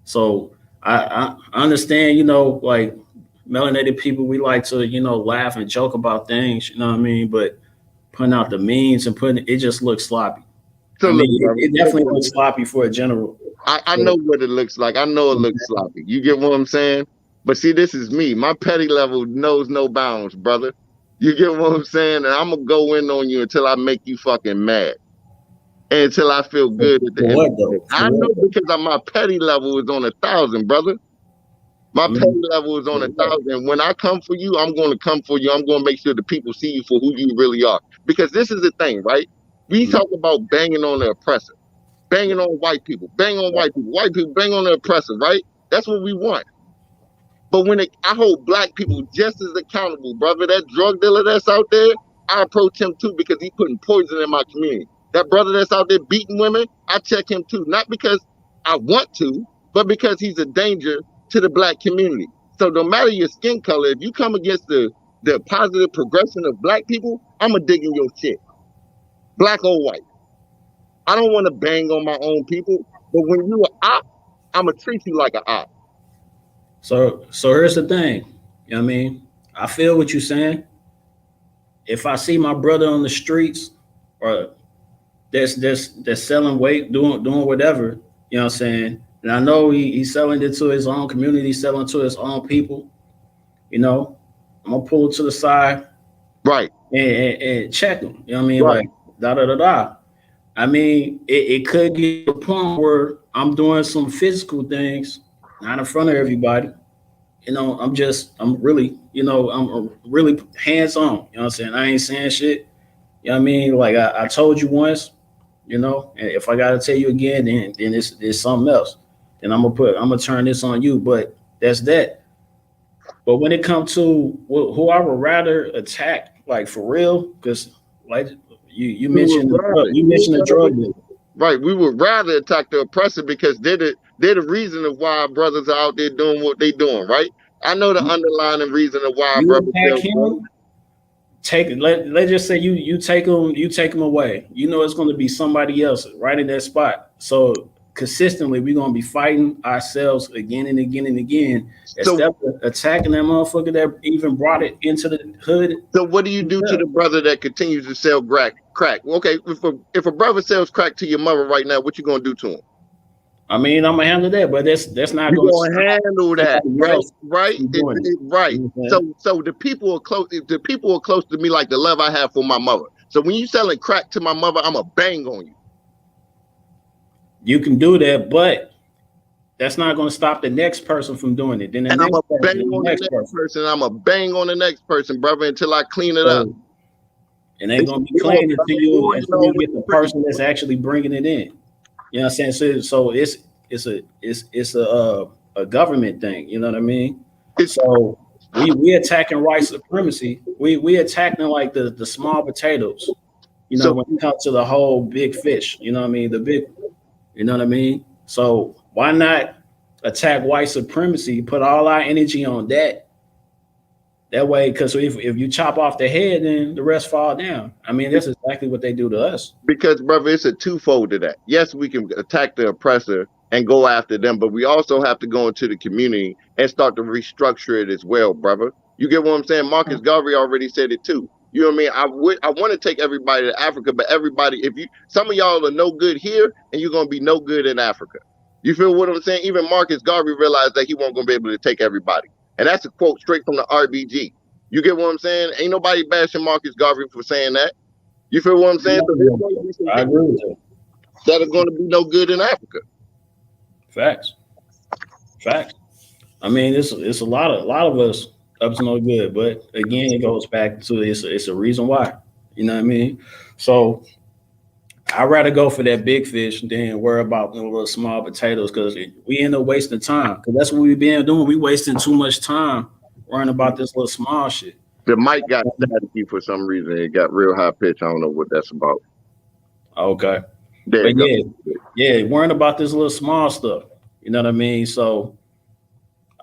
Speaker 3: So I understand, you know, like melanated people, we like to, you know, laugh and joke about things, you know what I mean? But putting out the means and putting it just looks sloppy. So I mean, it definitely looks sloppy for a general.
Speaker 5: I know what it looks like. I know it looks sloppy. You get what I'm saying? But see, this is me. My petty level knows no bounds, brother. You get what I'm saying? And I'm going to go in on you until I make you fucking mad. And until I feel good at the end of the day. I know because my petty level is on 1,000, brother. My petty level is on 1,000. When I come for you, I'm going to come for you. I'm going to make sure the people see you for who you really are. Because this is the thing, right? We talk about banging on the oppressor. Banging on white people, bang on white people bang on the oppressor, right? That's what we want. But when I hold black people just as accountable, brother, that drug dealer that's out there, I approach him too because he's putting poison in my community. That brother that's out there beating women, I check him too. Not because I want to, but because he's a danger to the black community. So no matter your skin color, if you come against the positive progression of black people, I'm going to dig in your shit. Black or white. I don't want to bang on my own people, but when you an op, I'm going to treat you like an op.
Speaker 3: So here's the thing. You know what I mean? I feel what you're saying. If I see my brother on the streets or that's selling weight, doing whatever, you know what I'm saying? And I know he's selling it to his own community, selling to his own people, you know, I'm going to pull it to the side.
Speaker 5: Right.
Speaker 3: And check him. You know what I mean? Right. Like, da. I mean, it could get to a point where I'm doing some physical things, not in front of everybody. You know, I'm really hands on. You know what I'm saying? I ain't saying shit. You know what I mean? Like I told you once, you know, and if I gotta tell you again, then it's something else. Then I'm gonna turn this on you. But that's that. But when it comes to who I would rather attack, like for real, because like you mentioned the drug dealer.
Speaker 5: Right. We would rather attack the oppressor because they're the reason of why our brothers are out there doing what they doing, right? I know the underlying reason of why our brothers
Speaker 3: let's just say you take them away. You know it's gonna be somebody else right in that spot. So consistently we're gonna be fighting ourselves again and again and again. Instead of attacking that motherfucker that even brought it into the hood.
Speaker 5: So what do you do to the brother that continues to sell crack? Well, okay, if a brother sells crack to your mother right now, what you gonna do to him?
Speaker 3: I mean, I'm gonna handle that, but that's not
Speaker 5: gonna handle that, right? Right. So the people are close. The people are close to me like the love I have for my mother. So when you selling crack to my mother, I'm a bang on you.
Speaker 3: You can do that, but that's not going to stop the next person from doing it. Then
Speaker 5: I'm a bang on the next person. I'm a bang on the next person, brother, until I clean it up.
Speaker 3: And they're going to be clean until you get the person that's actually bringing it in. You know what I'm saying? So it's a government thing. You know what I mean? So we attacking white supremacy. We attacking like the small potatoes. You know, when it comes to the whole big fish. You know what I mean? The big. You know what I mean? So why not attack white supremacy? Put all our energy on that. That way, because if you chop off the head, then the rest fall down. I mean, that's exactly what they do to us.
Speaker 5: Because, brother, it's a twofold to that. Yes, we can attack the oppressor and go after them, but we also have to go into the community and start to restructure it as well, brother. You get what I'm saying? Marcus Garvey already said it too. You know what I mean? I want to take everybody to Africa, but everybody, some of y'all are no good here, and you're gonna be no good in Africa. You feel what I'm saying? Even Marcus Garvey realized that he wasn't gonna be able to take everybody, and that's a quote straight from the RBG. You get what I'm saying? Ain't nobody bashing Marcus Garvey for saying that. You feel what I'm saying?
Speaker 3: I agree with you.
Speaker 5: That are going to be no good in Africa.
Speaker 3: Facts. I mean, it's a lot of us up to no good. But again, it goes back to it's a reason why. You know what I mean? So I'd rather go for that big fish than worry about the little small potatoes because we end up wasting time. Because that's what we've been doing. We wasting too much time worrying about this little small shit.
Speaker 5: The mic got staticky for some reason. It got real high pitch. I don't know what that's about.
Speaker 3: Okay.
Speaker 5: There
Speaker 3: But
Speaker 5: you go.
Speaker 3: yeah, worrying about this little small stuff. You know what I mean? So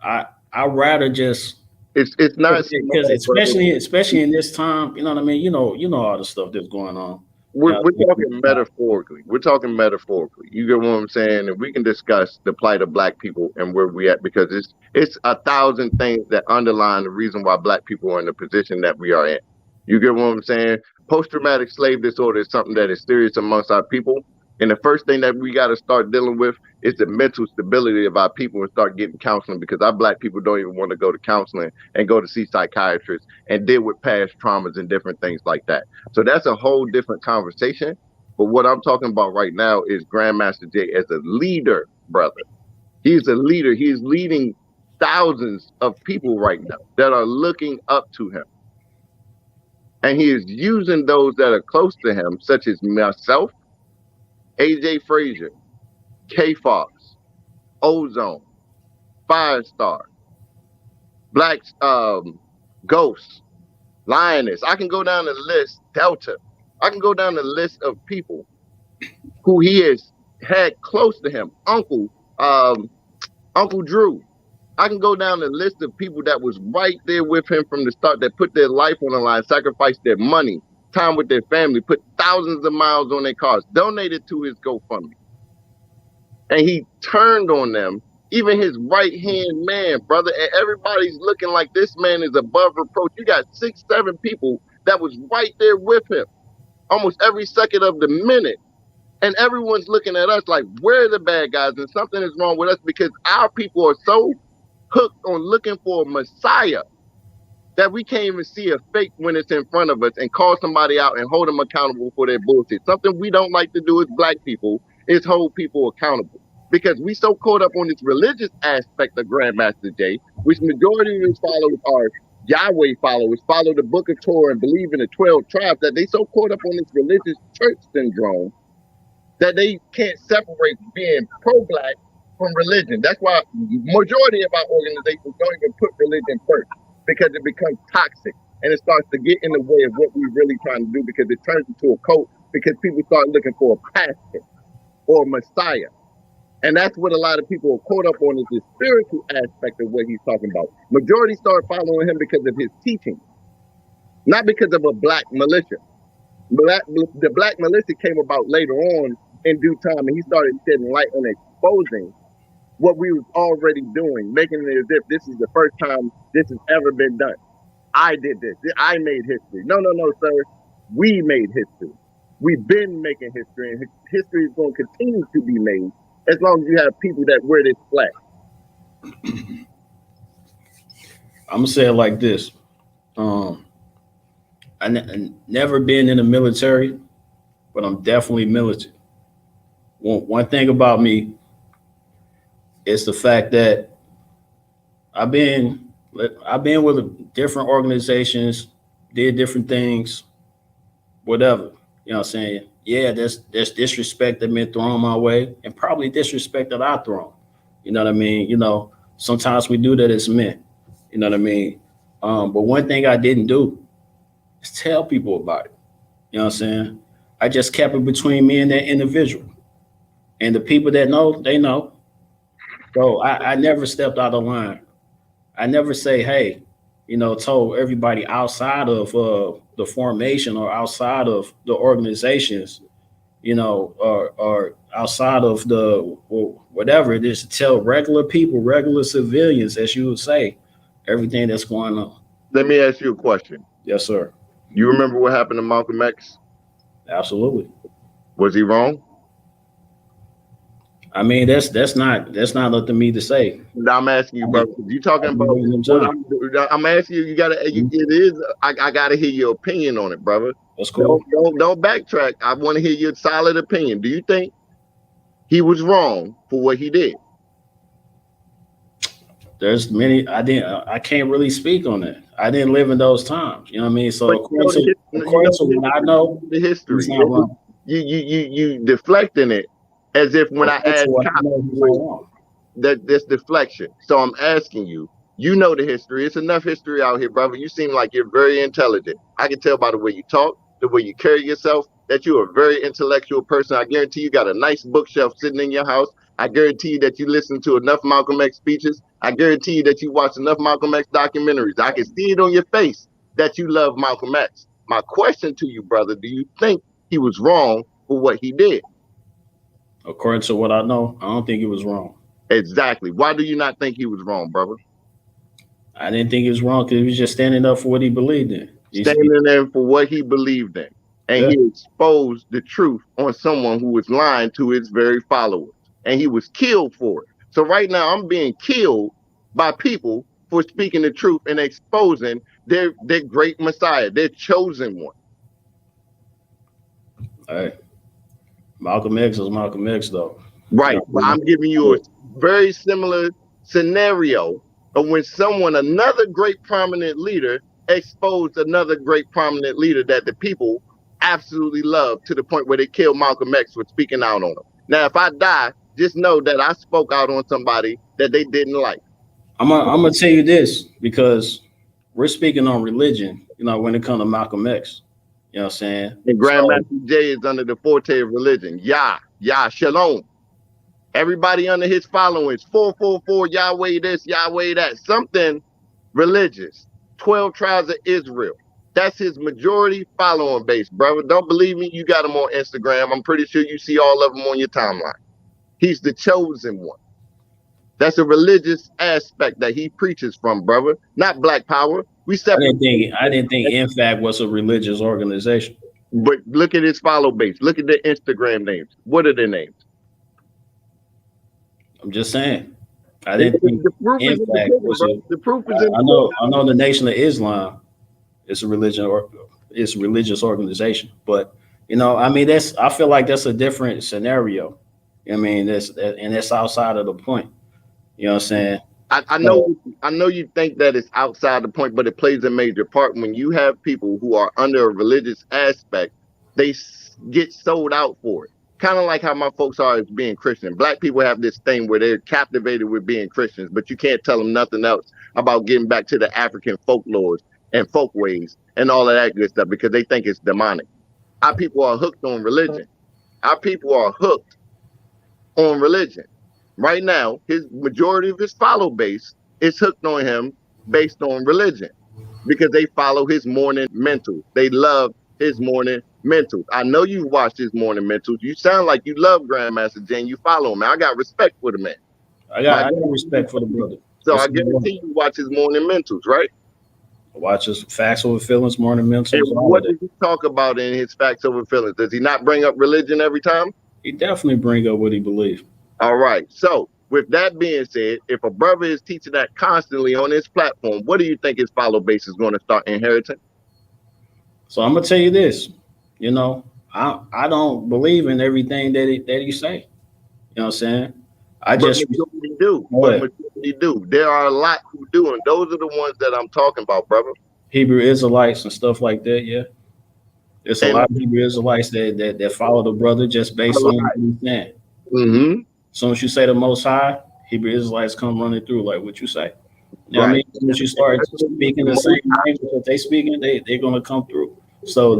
Speaker 3: I'd rather just
Speaker 5: it's not
Speaker 3: because especially in this time, you know what I mean? You know all the stuff that's going on.
Speaker 5: we're talking metaphorically. We're talking metaphorically. You get what I'm saying? And we can discuss the plight of Black people and where we at because it's 1,000 things that underline the reason why Black people are in the position that we are in. You get what I'm saying? Post-traumatic slave disorder is something that is serious amongst our people. And the first thing that we got to start dealing with is the mental stability of our people and start getting counseling because our Black people don't even want to go to counseling and go to see psychiatrists and deal with past traumas and different things like that. So that's a whole different conversation. But what I'm talking about right now is Grandmaster Jay as a leader, brother. He's a leader. He's leading thousands of people right now that are looking up to him. And he is using those that are close to him, such as myself, AJ Frazier, K Fox, Ozone, Firestar, Black Ghost, Lioness. I can go down the list, Delta. I can go down the list of people who he has had close to him. Uncle Drew. I can go down the list of people that was right there with him from the start that put their life on the line, sacrificed their money, time with their family, put thousands of miles on their cars, donated to his GoFundMe. And he turned on them, even his right-hand man, brother, and everybody's looking like this man is above reproach. You got 6, 7 people that was right there with him almost every second of the minute. And everyone's looking at us like, we're the bad guys and something is wrong with us because our people are so hooked on looking for a messiah that we can't even see a fake when it's in front of us and call somebody out and hold them accountable for their bullshit. Something we don't like to do as Black people is hold people accountable because we so caught up on this religious aspect of Grandmaster Jay, which majority of his followers are Yahweh followers, follow the Book of Torah and believe in the 12 tribes, that they so caught up on this religious church syndrome that they can't separate being pro-Black from religion. That's why majority of our organizations don't even put religion first because it becomes toxic and it starts to get in the way of what we're really trying to do because it turns into a cult because people start looking for a pastor or a messiah. And that's what a lot of people are caught up on is the spiritual aspect of what he's talking about. Majority start following him because of his teaching, not because of a Black militia. The Black militia came about later on in due time, and he started shedding light on exposing what we was already doing, making it as if this is the first time this has ever been done. I did this. I made history. No, sir. We made history. We've been making history, and history is going to continue to be made as long as you have people that wear this flag.
Speaker 3: I'm gonna say it like this. I never been in the military, but I'm definitely militant. One thing about me is the fact that I've been with different organizations, did different things, whatever. You know what I'm saying? Yeah, there's disrespect that been thrown my way, and probably disrespect that I thrown. You know what I mean? You know, sometimes we do that as men. You know what I mean? But one thing I didn't do is tell people about it. You know what I'm saying? I just kept it between me and that individual. And the people that know, they know. So I never stepped out of line. I never say, hey, you know, told everybody outside of the formation or outside of the organizations, you know, or outside of the whatever it is, to tell regular people, regular civilians, as you would say, everything that's going on.
Speaker 5: Let me ask you a question.
Speaker 3: Yes, sir.
Speaker 5: You remember what happened to Malcolm X?
Speaker 3: Absolutely.
Speaker 5: Was he wrong?
Speaker 3: I mean, that's not up to me to say.
Speaker 5: I'm asking you, bro. You talking about? I'm asking you. You gotta. It is. I gotta hear your opinion on it, brother.
Speaker 3: That's cool.
Speaker 5: Don't backtrack. I want to hear your solid opinion. Do you think he was wrong for what he did?
Speaker 3: There's many. I can't really speak on that. I didn't live in those times. You know what I mean? So
Speaker 5: But
Speaker 3: according to what I know,
Speaker 5: the history.
Speaker 3: he's not wrong.
Speaker 5: You deflecting it as if when I ask that's deflection. So I'm asking you, you know the history. It's enough history out here, brother. You seem like you're very intelligent. I can tell by the way you talk, the way you carry yourself, that you're a very intellectual person. I guarantee you got a nice bookshelf sitting in your house. I guarantee you that you listen to enough Malcolm X speeches. I guarantee you that you watch enough Malcolm X documentaries. I can see it on your face that you love Malcolm X. My question to you, brother, do you think he was wrong for what he did?
Speaker 3: According to what I know, I don't think he was wrong.
Speaker 5: Exactly. Why do you not think he was wrong, brother?
Speaker 3: I didn't think he was wrong because he was just standing up for what he believed in.
Speaker 5: Standing there for what he believed in. And he exposed the truth on someone who was lying to his very followers. And he was killed for it. So right now I'm being killed by people for speaking the truth and exposing their great Messiah, their chosen one.
Speaker 3: Hey, Malcolm X is Malcolm X, though.
Speaker 5: Right. But I'm giving you a very similar scenario of when another great prominent leader exposed another great prominent leader that the people absolutely love to the point where they killed Malcolm X for speaking out on him. Now, if I die, just know that I spoke out on somebody that they didn't like.
Speaker 3: I'm gonna tell you this because we're speaking on religion, when it comes to Malcolm X. You know what I'm saying?
Speaker 5: And Grandmaster Jay is under the forte of religion. Yah, Shalom. Everybody under his following is 444, Yahweh this, Yahweh that. Something religious. 12 tribes of Israel. That's his majority following base, brother. Don't believe me? You got him on Instagram. I'm pretty sure you see all of them on your timeline. He's the chosen one. That's a religious aspect that he preaches from, brother. Not Black Power.
Speaker 3: I didn't think InFact was a religious organization.
Speaker 5: But look at his follow base. Look at their Instagram names. What are their names?
Speaker 3: I'm just saying. I didn't think InFact was
Speaker 5: the proof is in
Speaker 3: I know the Nation of Islam is a religion or it's a religious organization, but I feel like that's a different scenario. I mean, that's outside of the point. You know what I'm saying?
Speaker 5: I know you think that it's outside the point, but it plays a major part. When you have people who are under a religious aspect, they get sold out for it. Kind of like how my folks are as being Christian. Black people have this thing where they're captivated with being Christians, but you can't tell them nothing else about getting back to the African folklores and folkways and all of that good stuff because they think it's demonic. Our people are hooked on religion. Our people are hooked on religion. Right now, his majority of his follow base is hooked on him based on religion because they follow his morning mentals. They love his morning mentals. I know you watched his morning mentals. You sound like you love Grandmaster Jay. You follow him. I got respect for the man.
Speaker 3: I got respect for the brother.
Speaker 5: So I guarantee you watch his morning mentals, right?
Speaker 3: I watch his Facts Over Feelings morning mentals.
Speaker 5: And what does he talk about in his Facts Over Feelings? Does he not bring up religion every time?
Speaker 3: He definitely bring up what he believes.
Speaker 5: All right. So with that being said, if a brother is teaching that constantly on his platform, what do you think his follow base is going to start inheriting? So
Speaker 3: I'm gonna tell you this, I don't believe in everything that he say. You know what I'm saying?
Speaker 5: Majority do. There are a lot who do, and those are the ones that I'm talking about, brother.
Speaker 3: Hebrew Israelites and stuff like that, yeah. There's a lot of Hebrew Israelites that follow the brother just based on what he's saying.
Speaker 5: Mm-hmm.
Speaker 3: As soon as you say the Most High, Hebrew Israelites come running through like what you say. You know what I mean? Once you start speaking the same language that they speaking, they're gonna come through. So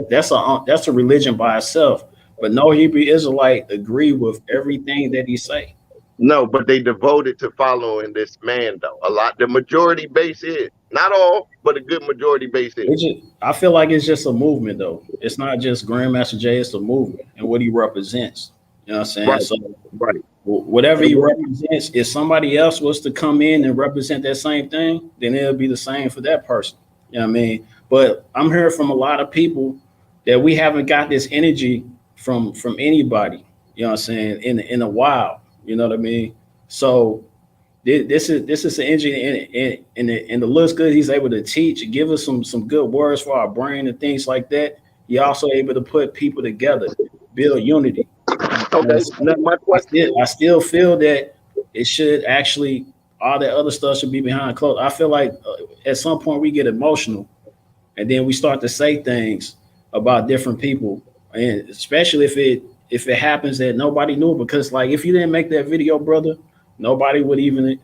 Speaker 3: that's a religion by itself. But no Hebrew Israelite agree with everything that he say.
Speaker 5: No, but they devoted to following this man though. The majority base is not all, but a good majority base is.
Speaker 3: I feel like it's just a movement though. It's not just Grandmaster Jay, it's a movement and what he represents. You know what I'm saying?
Speaker 5: Right.
Speaker 3: So whatever he represents, if somebody else was to come in and represent that same thing, then it'll be the same for that person. You know what I mean? But I'm hearing from a lot of people that we haven't got this energy from anybody, you know what I'm saying, in a while. You know what I mean? So this is an energy and it looks good. He's able to teach, give us some good words for our brain and things like that. He also able to put people together, build unity.
Speaker 5: Okay. Now my question
Speaker 3: I still feel that it should actually all that other stuff should be behind closed. I feel like at some point we get emotional, and then we start to say things about different people, and especially if it happens that nobody knew, because like if you didn't make that video, brother, nobody would even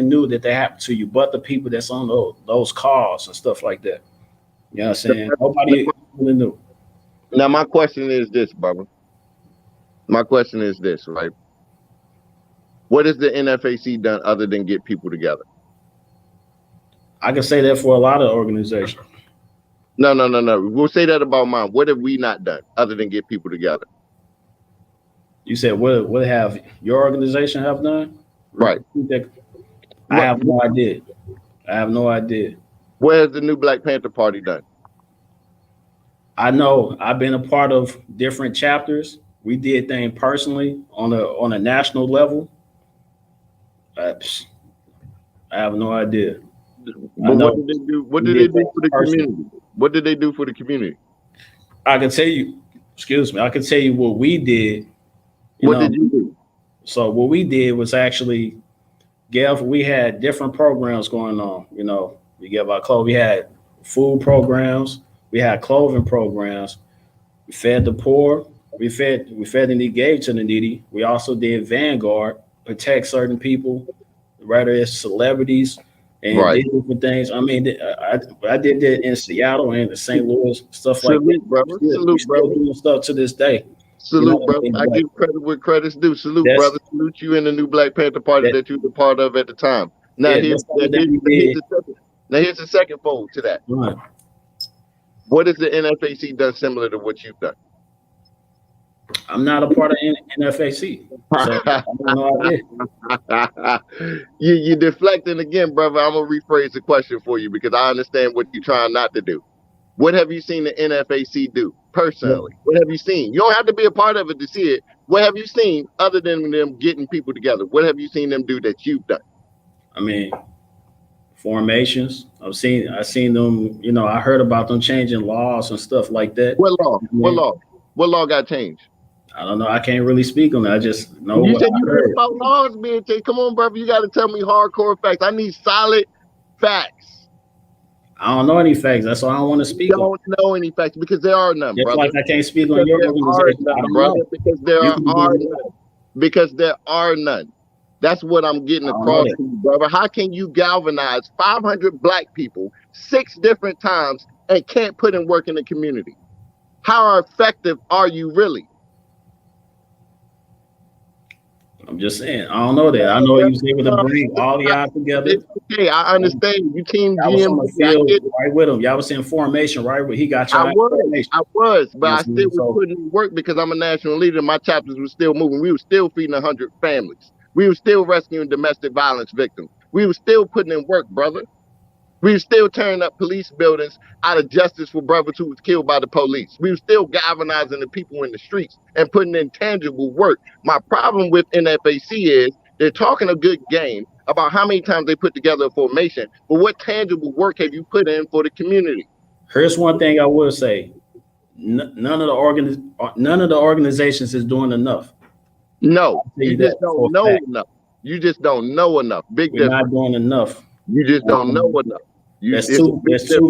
Speaker 3: knew that happened to you, but the people that's on those calls and stuff like that. You know what I'm saying? Nobody really knew.
Speaker 5: Now my question is this, brother. My question is this, right? What has the NFAC done other than get people together?
Speaker 3: I can say that for a lot of organizations.
Speaker 5: No. We'll say that about mine. What have we not done other than get people together?
Speaker 3: You said what have your organization have done?
Speaker 5: Right.
Speaker 3: I have no idea. I have no idea.
Speaker 5: What has the new Black Panther Party done?
Speaker 3: I know I've been a part of different chapters. We did things personally on a national level. I have no idea.
Speaker 5: But what did they do? What did they do for the community? What did they do for the community?
Speaker 3: I can tell you. Excuse me. I can tell you what we did.
Speaker 5: What did you do?
Speaker 3: So what we did was actually, we had different programs going on. You know, we gave our clothes. We had food programs. We had clothing programs. We fed the poor. We fed the needy, gave to the needy. We also did Vanguard, protect certain people, whether it's celebrities and did different things. I mean, I did that in Seattle and St. Louis, stuff like that.
Speaker 5: Brother.
Speaker 3: Salute, brother. Doing stuff to this day.
Speaker 5: Salute, brother. I give credit where credit's due. Salute, brother. Salute you in the new Black Panther Party that you were part of at the time. Now, here's the second fold to that.
Speaker 3: Right.
Speaker 5: What has the NFAC done similar to what you've done?
Speaker 3: I'm not a part of NFAC. So I have no idea.
Speaker 5: You're deflecting again, brother. I'm going to rephrase the question for you because I understand what you're trying not to do. What have you seen the NFAC do personally? What have you seen? You don't have to be a part of it to see it. What have you seen other than them getting people together? What have you seen them do that you've done?
Speaker 3: I mean, formations. I've seen them, you know, I heard about them changing laws and stuff like that.
Speaker 5: What law? What law got changed?
Speaker 3: I don't know. I can't really speak on that. I just know
Speaker 5: you
Speaker 3: what
Speaker 5: said
Speaker 3: I
Speaker 5: you
Speaker 3: heard
Speaker 5: about laws being changed. Come on, brother. You got to tell me hardcore facts. I need solid facts.
Speaker 3: I don't know any facts. That's why I don't want to speak.
Speaker 5: You don't know any facts because there are none, brother.
Speaker 3: Like I can't speak on your organization,
Speaker 5: brother, because there are none. Because there are none. That's what I'm getting across to you, brother. How can you galvanize 500 black people 6 different times and can't put in work in the community? How effective are you really?
Speaker 3: I'm just saying. I don't know that. I know he was able to bring all y'all together.
Speaker 5: Okay, I understand. You team
Speaker 3: GM was right with him. Y'all was in formation, right? He got y'all.
Speaker 5: I was, but I still was putting in work because I'm a national leader. My chapters were still moving. We were still feeding 100 families. We were still rescuing domestic violence victims. We were still putting in work, brother. We were still tearing up police buildings out of justice for brothers who was killed by the police. We were still galvanizing the people in the streets and putting in tangible work. My problem with NFAC is they're talking a good game about how many times they put together a formation, but what tangible work have you put in for the community?
Speaker 3: Here's one thing I will say. None of the organizations is doing enough.
Speaker 5: No, you just don't know enough. You just don't know enough.
Speaker 3: We're not doing enough.
Speaker 5: You just don't know enough.
Speaker 3: There's too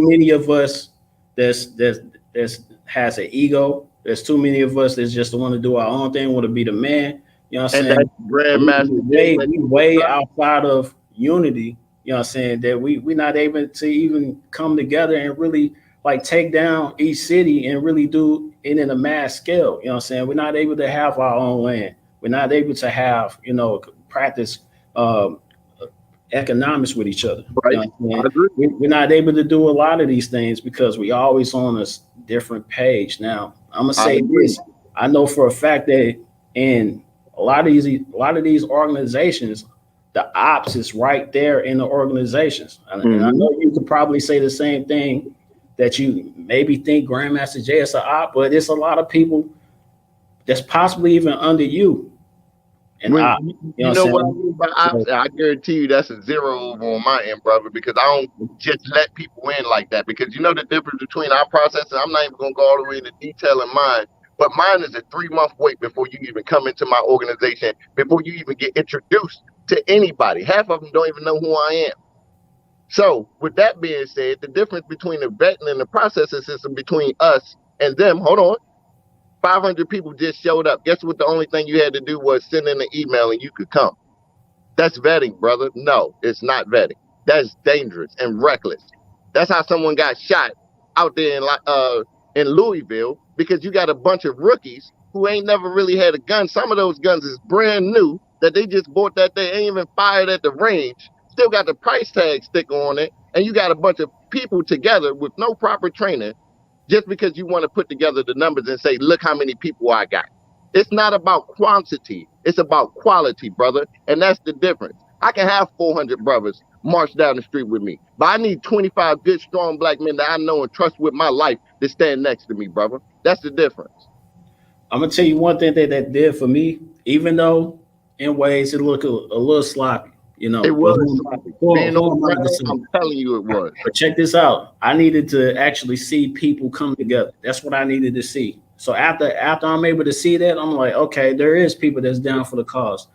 Speaker 3: many of us that has an ego. There's too many of us that just want to do our own thing, want to be the man. You know what I'm saying?
Speaker 5: That's grandmaster.
Speaker 3: We way outside of unity. You know what I'm saying? That we're not able to even come together and really like take down each city and really do it in a mass scale. You know what I'm saying? We're not able to have our own land. We're not able to have, you know, practice economics with each other.
Speaker 5: Right.
Speaker 3: You know we're not able to do a lot of these things because we always on a different page. Now, I'm gonna say this. I know for a fact that in a lot of these organizations, the ops is right there in the organizations. And I know you could probably say the same thing that you maybe think Grandmaster Jay is an op, but it's a lot of people that's possibly even under you. And
Speaker 5: you know what I mean by ops? I guarantee you that's a zero over on my end, brother, because I don't just let people in like that. Because you know the difference between our process, and I'm not even going to go all the way into detail in mine, but mine is a 3-month wait before you even come into my organization, before you even get introduced to anybody. Half of them don't even know who I am. So with that being said, the difference between the vetting and the processing system between us and them, hold on, 500 people just showed up. Guess what? The only thing you had to do was send in an email and you could come. That's vetting, brother. No, it's not vetting. That's dangerous and reckless. That's how someone got shot out there in Louisville, because you got a bunch of rookies who ain't never really had a gun. Some of those guns is brand new that they just bought that they ain't even fired at the range. Still got the price tag sticker on it, and you got a bunch of people together with no proper training just because you want to put together the numbers and say, look how many people I got. It's not about quantity, it's about quality, brother, and that's the difference. I can have 400 brothers march down the street with me, but I need 25 good, strong black men that I know and trust with my life to stand next to me, brother. That's the difference.
Speaker 3: I'm gonna tell you one thing that did for me, even though in ways it looked a little sloppy. You know,
Speaker 5: it was sloppy. I'm telling you it was.
Speaker 3: But check this out. I needed to actually see people come together. That's what I needed to see. So after I'm able to see that, I'm like, okay, there is people that's down for the cause.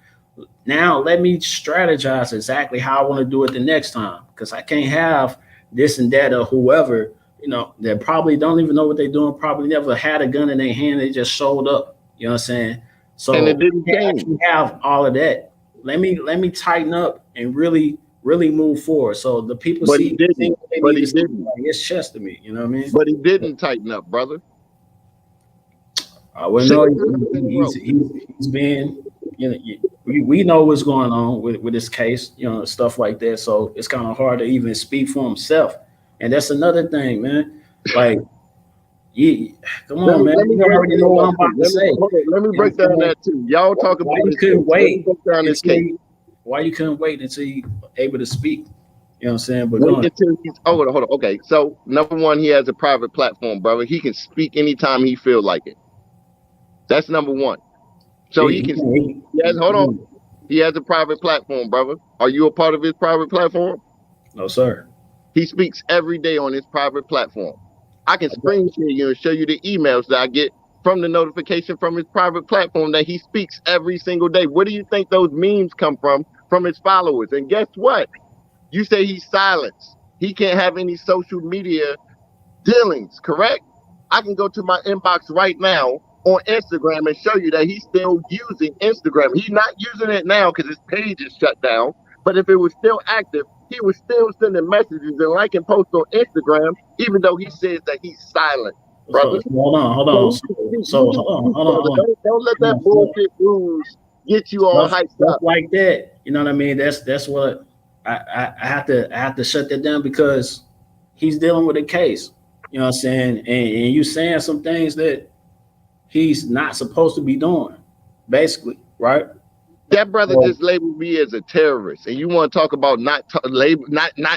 Speaker 3: Now let me strategize exactly how I want to do it the next time, because I can't have this and that or whoever, you know, that probably don't even know what they're doing, probably never had a gun in their hand, they just showed up. You know what I'm saying? So
Speaker 5: and it didn't
Speaker 3: actually have all of that. Let me tighten up and really move forward. So the people
Speaker 5: but
Speaker 3: see
Speaker 5: he didn't. But he didn't.
Speaker 3: Like, it's chest to me, you know what I mean?
Speaker 5: But he didn't tighten up, brother.
Speaker 3: Well, no, he's being, you know, we know what's going on with this case, you know, stuff like that. So it's kind of hard to even speak for himself. And that's another thing, man. Like, come on, man. You already know what I'm about to say.
Speaker 5: Let me break down that too. Y'all talk about
Speaker 3: why you couldn't wait until you able to speak. You know what I'm saying? But
Speaker 5: hold on. Okay, so number one, he has a private platform, brother. He can speak anytime he feels like it. That's number one. So he has a private platform, brother. Are you a part of his private platform?
Speaker 3: No, sir.
Speaker 5: He speaks every day on his private platform. I can screen share you and show you the emails that I get from the notification from his private platform that he speaks every single day. Where do you think those memes come from his followers? And guess what? You say he's silenced. He can't have any social media dealings, correct? I can go to my inbox right now on Instagram and show you that he's still using Instagram. He's not using it now because his page is shut down. But if it was still active, he was still sending messages and liking posts on Instagram, even though he says that he's silent, brother.
Speaker 3: Hold on. So hold on.
Speaker 5: Don't let that bullshit rules get you all hyped up
Speaker 3: like that. You know what I mean? That's what I have to shut that down, because he's dealing with a case. You know what I'm saying? And you saying some things that he's not supposed to be doing, basically, right?
Speaker 5: That brother just labeled me as a terrorist, and you want to talk about not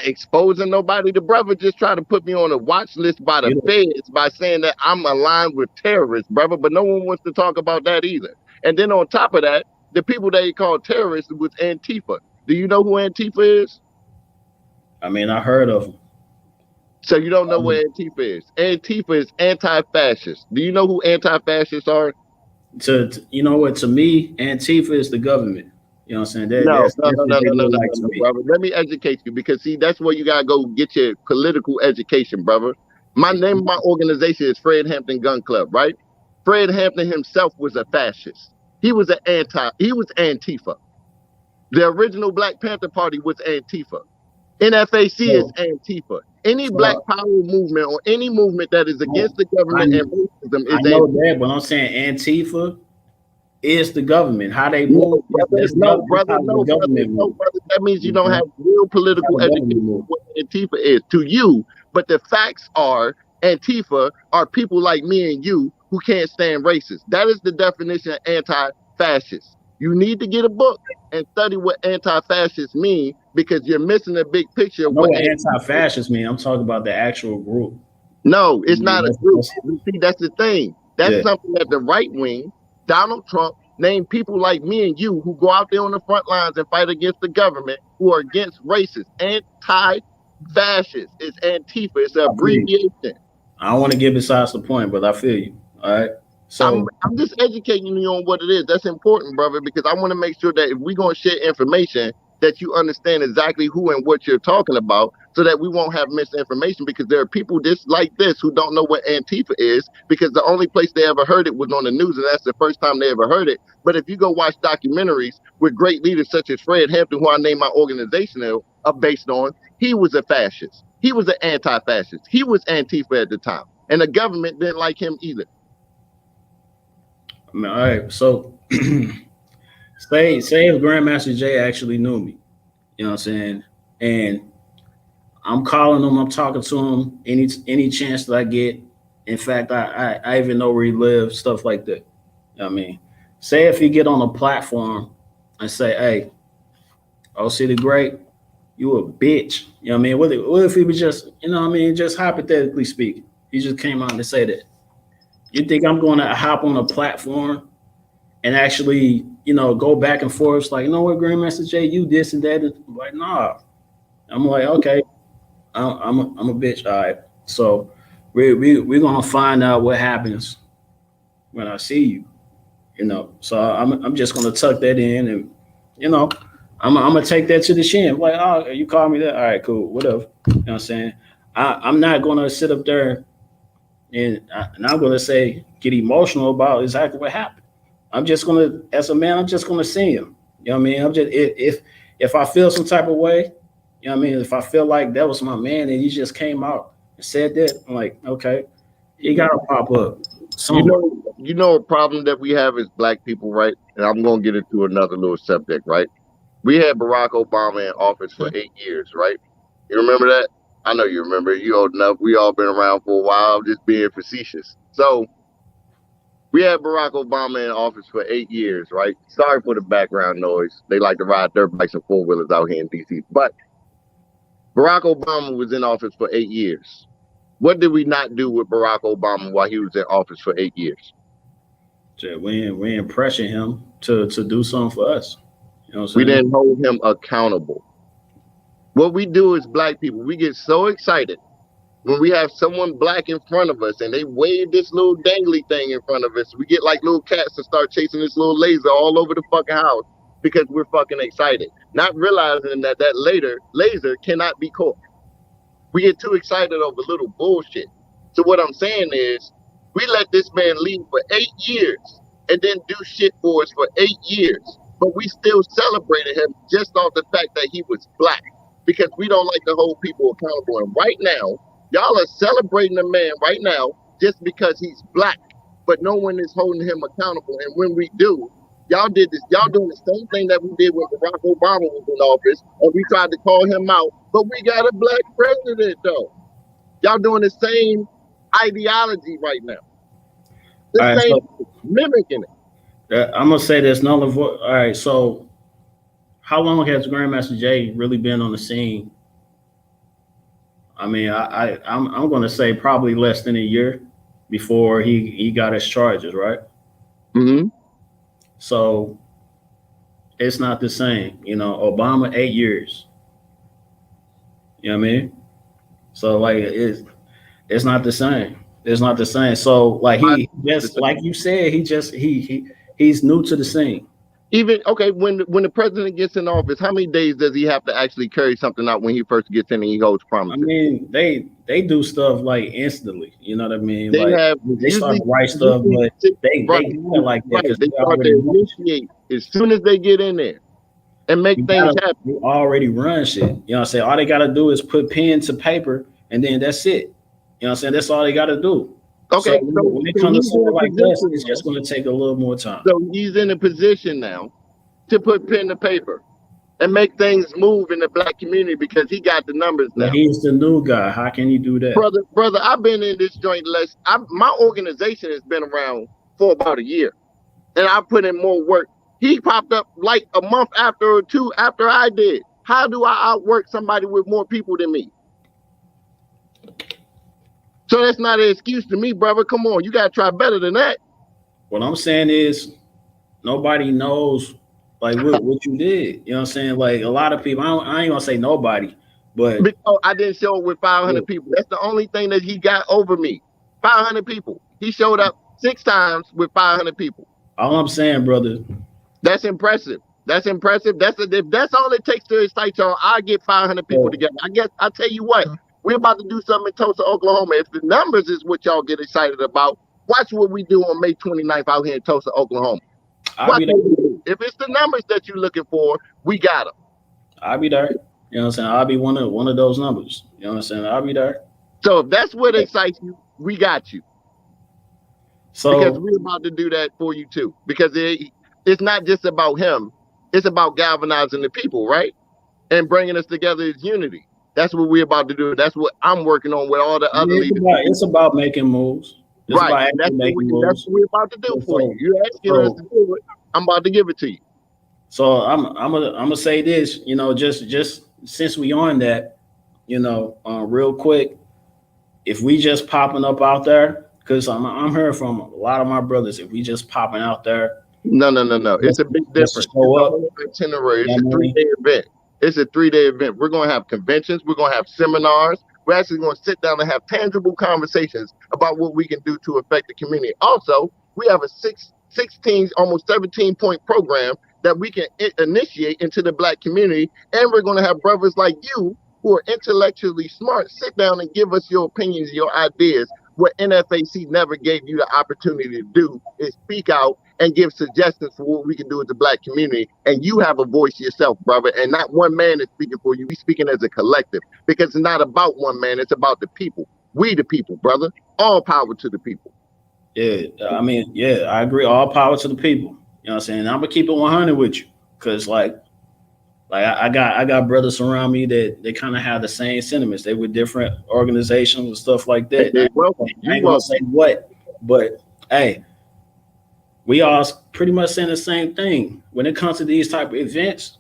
Speaker 5: exposing nobody? The brother just tried to put me on a watch list by the feds by saying that I'm aligned with terrorists, brother. But no one wants to talk about that either. And then on top of that, the people that he called terrorists was Antifa. Do you know who Antifa is?
Speaker 3: I mean, I heard of them.
Speaker 5: So you don't know what Antifa is? Antifa is anti-fascist. Do you know who anti-fascists are?
Speaker 3: You know what? To me, Antifa is the government. You know what I'm saying?
Speaker 5: No, brother. Let me educate you, because see, that's where you gotta go get your political education, brother. My name of my organization is Fred Hampton Gun Club, right? Fred Hampton himself was a fascist. He was Antifa. The original Black Panther Party was Antifa. NFAC is Antifa. Any Black Power movement or any movement that is against the government and racism is Antifa. I know
Speaker 3: that, but I'm saying Antifa is the government. How they move?
Speaker 5: No, brother. That means you don't have real political education of what Antifa is to you. But the facts are, Antifa are people like me and you who can't stand racists. That is the definition of anti-fascist. You need to get a book and study what anti-fascists mean, because you're missing a big picture of what
Speaker 3: anti-fascists mean. I'm talking about the actual group.
Speaker 5: No, it's not a group. You see, that's the thing. That's something that the right wing, Donald Trump, named people like me and you who go out there on the front lines and fight against the government, who are against racists. Anti-fascist is Antifa. It's an abbreviation.
Speaker 3: I don't want to get besides the point, but I feel you. All right. So
Speaker 5: I'm just educating you on what it is. That's important, brother, because I want to make sure that if we're going to share information, that you understand exactly who and what you're talking about, so that we won't have misinformation, because there are people just like this who don't know what Antifa is, because the only place they ever heard it was on the news, and that's the first time they ever heard it. But if you go watch documentaries with great leaders such as Fred Hampton, who I named my organization based on, he was a fascist. He was an anti-fascist. He was Antifa at the time, and the government didn't like him either.
Speaker 3: I mean, all right, so say if Grandmaster Jay actually knew me, you know what I'm saying, and I'm calling him, I'm talking to him any chance that I get. In fact, I even know where he lives, stuff like that. You know what I mean, say if he get on a platform and say, "Hey, OC the Great, you a bitch," you know what I mean? What if he was just, you know what I mean, just hypothetically speaking, he just came out and say that? You think I'm going to hop on a platform and actually, you know, go back and forth like, you know what, Grandmaster Jay, you this and that? I'm like, nah. I'm like, okay, I'm a bitch. All right. So we're gonna find out what happens when I see you. You know. So I'm just gonna tuck that in, and you know, I'm gonna take that to the chin. Like, oh, you call me that? All right, cool, whatever. You know what I'm saying? I'm not gonna sit up there and I'm gonna get emotional about exactly what happened. I'm just gonna, as a man, I'm just gonna see him. You know what I mean? I'm just, if I feel some type of way, you know what I mean? If I feel like that was my man and he just came out and said that, I'm like, okay, he gotta pop up somewhere.
Speaker 5: You know a problem that we have as black people, right? And I'm gonna get into another little subject, right? We had Barack Obama in office for 8 years, right? You remember that? I know you remember. You old enough. We all been around for a while, just being facetious. So we had Barack Obama in office for 8 years, right? Sorry for the background noise. They like to ride dirt bikes and four-wheelers out here in DC. But Barack Obama was in office for 8 years. What did we not do with Barack Obama while he was in office for 8 years?
Speaker 3: We ain't pressure him to do something for us. You know what I'm saying?
Speaker 5: We didn't hold him accountable. What we do as black people, we get so excited when we have someone black in front of us and they wave this little dangly thing in front of us. We get like little cats and start chasing this little laser all over the fucking house because we're fucking excited, not realizing that laser cannot be caught. We get too excited over little bullshit. So what I'm saying is, we let this man lead for 8 years and then do shit for us for 8 years, but we still celebrated him just off the fact that he was black, because we don't like to hold people accountable. And right now, y'all are celebrating the man right now just because he's black, but no one is holding him accountable. And when we do, y'all doing the same thing that we did when Barack Obama was in office, and we tried to call him out, but we got a black president though. Y'all doing the same ideology right now. The same, mimicking it.
Speaker 3: I'm gonna say this null and void. All right, so how long has Grandmaster Jay really been on the scene? I mean, I'm gonna say probably less than a year before he got his charges, right?
Speaker 5: Mm-hmm.
Speaker 3: So it's not the same, you know. Obama 8 years. You know what I mean? So like it's not the same. It's not the same. So like he just, like you said, he's new to the scene.
Speaker 5: Even okay, when the president gets in office, how many days does he have to actually carry something out when he first gets in and he holds promises?
Speaker 3: I mean, they do stuff like instantly. You know what I mean?
Speaker 5: They
Speaker 3: start to write stuff, but they do it like that because
Speaker 5: they start to initiate as soon as they get in there and make things happen.
Speaker 3: You already run shit. You know what I'm saying? All they gotta do is put pen to paper, and then that's it. You know what I'm saying? That's all they gotta do.
Speaker 5: Okay,
Speaker 3: so when it comes to something like this, it's just going to take a little more time.
Speaker 5: So he's in a position now to put pen to paper and make things move in the black community because he got the numbers now.
Speaker 3: But he's the new guy. How can he do that?
Speaker 5: Brother, I've been in this joint my organization has been around for about a year, and I put in more work. He popped up like a month after or two after I did. How do I outwork somebody with more people than me? So that's not an excuse to me, brother. Come on, you gotta try better than that.
Speaker 3: What I'm saying is, nobody knows like what you did. You know what I'm saying? Like a lot of people, I ain't gonna say nobody, but
Speaker 5: because I didn't show up with 500 people. That's the only thing that he got over me. 500 people. He showed up 6 times with 500 people.
Speaker 3: All I'm saying, brother.
Speaker 5: That's impressive. That's impressive. If that's all it takes to excite y'all, I get 500 people together. I guess I'll tell you what, we're about to do something in Tulsa, Oklahoma. If the numbers is what y'all get excited about, watch what we do on May 29th out here in Tulsa, Oklahoma. If it's the numbers that you're looking for, we got them.
Speaker 3: I'll be there. You know what I'm saying? I'll be one of those numbers. You know what I'm saying? I'll be there.
Speaker 5: So if that's what excites you, we got you. So because we're about to do that for you too. Because it's not just about him. It's about galvanizing the people, right? And bringing us together as unity. That's what we're about to do. That's what I'm working on with all the other leaders.
Speaker 3: It's about making moves.
Speaker 5: Right. That's what we're about to do for you. You're asking us to do it. I'm about to give it to you.
Speaker 3: So I'm gonna say this, you know, just since we on that, you know, real quick, if we just popping up out there, because I'm hearing from a lot of my brothers, if we just popping out there.
Speaker 5: No. It's a big difference. Itinerary. It's a 3-day event. It's a 3-day event. We're going to have conventions. We're going to have seminars. We're actually going to sit down and have tangible conversations about what we can do to affect the community. Also, we have a 16, almost 17-point program that we can initiate into the Black community. And we're going to have brothers like you who are intellectually smart sit down and give us your opinions, your ideas. What NFAC never gave you the opportunity to do is speak out and give suggestions for what we can do with the Black community. And you have a voice yourself, brother. And not one man is speaking for you. We're speaking as a collective, because it's not about one man. It's about the people. We the people, brother. All power to the people.
Speaker 3: Yeah, I mean, yeah, I agree. All power to the people. You know what I'm saying? I'm gonna keep it 100 with you, because like I got brothers around me that they kind of have the same sentiments. They with different organizations and stuff like that. I ain't gonna say what, but hey, we all pretty much saying the same thing. When it comes to these type of events,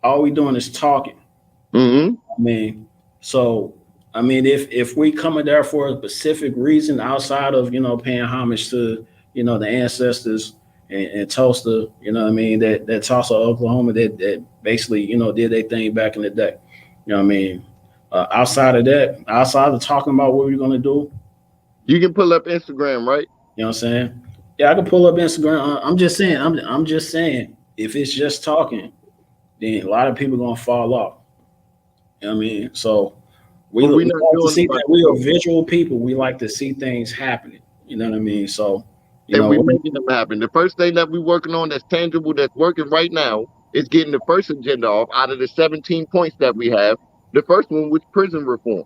Speaker 3: all we doing is talking.
Speaker 5: Mm-hmm.
Speaker 3: I mean, so I mean, if we coming there for a specific reason outside of, you know, paying homage to, you know, the ancestors and Tulsa, you know what I mean, that Tulsa, Oklahoma, that basically, you know, did their thing back in the day. You know what I mean? Outside of that, outside of talking about what we're gonna do,
Speaker 5: you can pull up Instagram, right?
Speaker 3: You know what I'm saying? Yeah, I can pull up Instagram. I'm just saying, I'm just saying, if it's just talking, then a lot of people gonna fall off. You know what I mean? So we like to see that we are visual people. We like to see things happening. You know what I mean? So
Speaker 5: and we're making them happen. The first thing that we're working on that's tangible, that's working right now, is getting the first agenda off out of the 17 points that we have. The first one was prison reform.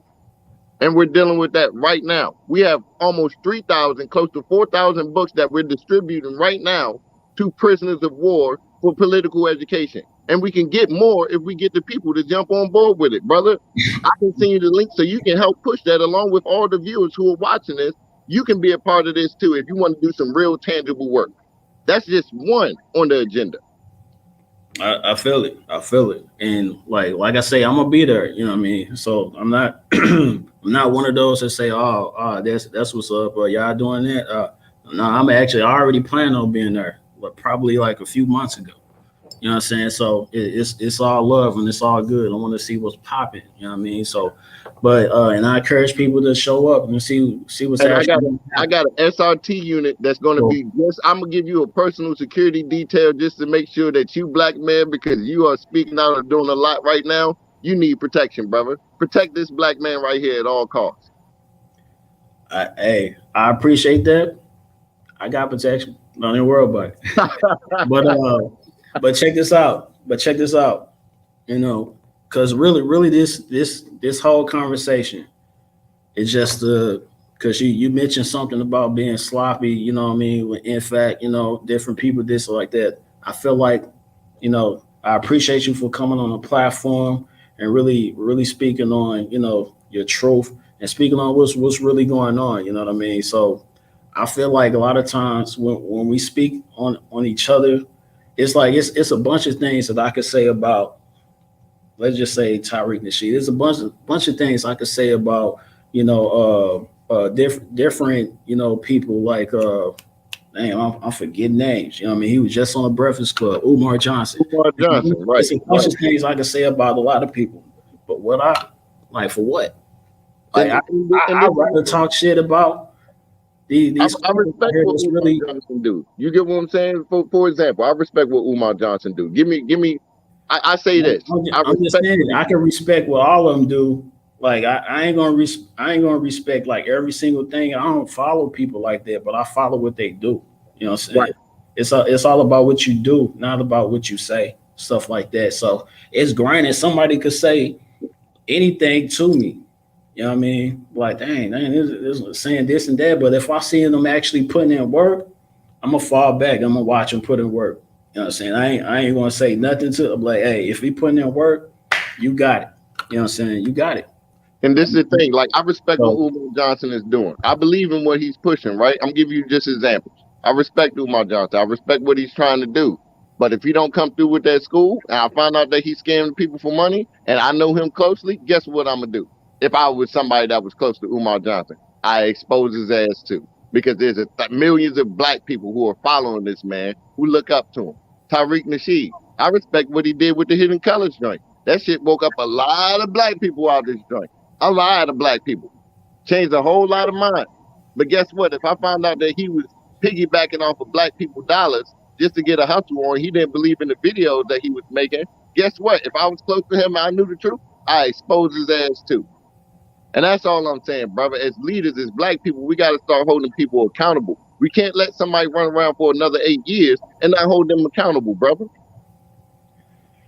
Speaker 5: And we're dealing with that right now. We have almost 3,000, close to 4,000 books that we're distributing right now to prisoners of war for political education. And we can get more if we get the people to jump on board with it, brother. I can send you the link so you can help push that along with all the viewers who are watching this. You can be a part of this too if you want to do some real tangible work. That's just one on the agenda.
Speaker 3: I feel it. I feel it. And like I say, I'm gonna be there. You know what I mean? So I'm not I'm not one of those that say, oh, that's what's up, or y'all doing that. No, I'm actually already planning on being there, but probably like a few months ago. You know what I'm saying? So it's all love and it's all good. I want to see what's popping. You know what I mean? So, but and I encourage people to show up and see what's happening.
Speaker 5: I got an SRT unit that's going to be just. I'm gonna give you a personal security detail just to make sure that you black man, because you are speaking out and doing a lot right now. You need protection, brother. Protect this black man right here at all costs.
Speaker 3: Hey, I appreciate that. I got protection. Don't even worry about it. But check this out. You know, because really this whole conversation is just because you mentioned something about being sloppy. You know what I mean? In fact, you know, different people this or like that. I feel like, you know, I appreciate you for coming on a platform and really speaking on, you know, your truth and speaking on what's really going on. You know what I mean? So I feel like a lot of times when we speak on each other, it's like it's a bunch of things that I could say about, let's just say, Tariq Nasheed. There's a bunch of things I could say about, you know, different you know, people like I'm forgetting names. You know what I mean? He was just on the Breakfast Club. Umar Johnson, right? There's a bunch of things I could say about a lot of people, but what I like for what? Like I'd rather talk shit about
Speaker 5: I respect what Umar Johnson do. You get what I'm saying? For example, I respect what Umar Johnson do. Give me. I say this.
Speaker 3: I'm just saying, I can respect what all of them do. Like I ain't gonna respect like every single thing. I don't follow people like that, but I follow what they do. You know what I'm saying? Right. It's all about what you do, not about what you say. Stuff like that. So it's granted somebody could say anything to me. You know what I mean? Like, dang, this saying this and that. But if I see them actually putting in work, I'm gonna fall back. I'm gonna watch them put in work. You know what I'm saying? I ain't gonna say nothing to them. Like, hey, if he putting in work, you got it. You know what I'm saying? You got it.
Speaker 5: And this is the thing. Like, I respect what Umar Johnson is doing. I believe in what he's pushing. Right? I'm giving you just examples. I respect Umar Johnson. I respect what he's trying to do. But if he don't come through with that school, and I find out that he's scamming people for money, and I know him closely, guess what I'm gonna do? If I was somebody that was close to Umar Johnson, I expose his ass too. Because there's millions of black people who are following this man, who look up to him. Tariq Nasheed, I respect what he did with the Hidden Colors joint. That shit woke up a lot of black people out this joint. A lot of black people. Changed a whole lot of minds. But guess what? If I found out that he was piggybacking off of black people dollars just to get a hustle on, he didn't believe in the videos that he was making, guess what? If I was close to him and I knew the truth, I exposed his ass too. And that's all I'm saying, brother. As leaders, as black people, we got to start holding people accountable. We can't let somebody run around for another 8 years and not hold them accountable, brother.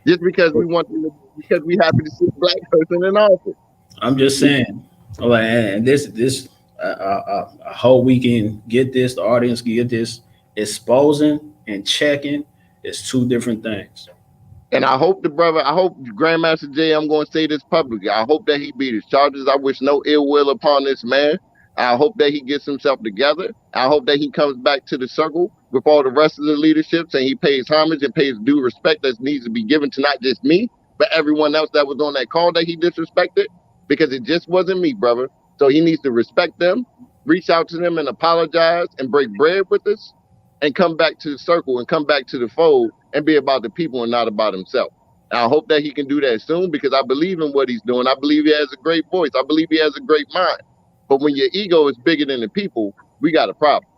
Speaker 5: Just because we want them, because we happy to see a black person in office.
Speaker 3: I'm just saying, like, and this, I hope we can get this. The audience can get this. Exposing and checking is two different things.
Speaker 5: And I hope Grandmaster Jay, I'm going to say this publicly, I hope that he beat his charges. I wish no ill will upon this man. I hope that he gets himself together. I hope that he comes back to the circle with all the rest of the leaderships and he pays homage and pays due respect that needs to be given to not just me, but everyone else that was on that call that he disrespected, because it just wasn't me, brother. So he needs to respect them, reach out to them and apologize and break bread with us and come back to the circle and come back to the fold and be about the people and not about himself. And I hope that he can do that soon, because I believe in what he's doing. I believe he has a great voice. I believe he has a great mind. But when your ego is bigger than the people, we got a problem.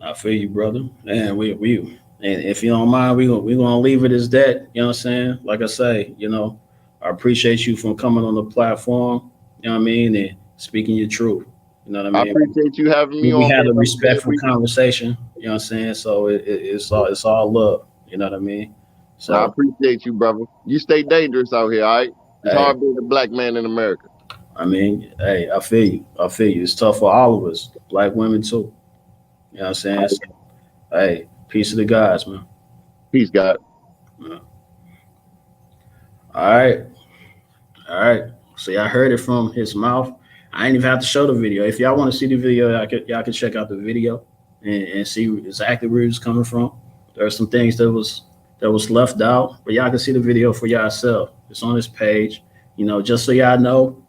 Speaker 3: I feel you, brother. And we and if you don't mind, we're gonna leave it as that. You know what I'm saying? Like I say, you know, I appreciate you for coming on the platform. You know what I mean, and speaking your truth. You know what I mean?
Speaker 5: I appreciate you having me on.
Speaker 3: We had a respectful conversation. You know what I'm saying? So it's all love. You know what I mean? So
Speaker 5: I appreciate you, brother. You stay dangerous out here, all right? It's hard being a black man in America.
Speaker 3: I mean, hey, I feel you. It's tough for all of us, black women too. You know what I'm saying? So, hey, peace to the guys, man.
Speaker 5: Peace, God.
Speaker 3: Yeah. All right. See, I heard it from his mouth. I ain't even have to show the video. If y'all want to see the video, y'all can check out the video and see exactly where it's coming from. There are some things that was left out, but y'all can see the video for yourself. It's on his page. You know, just so y'all know,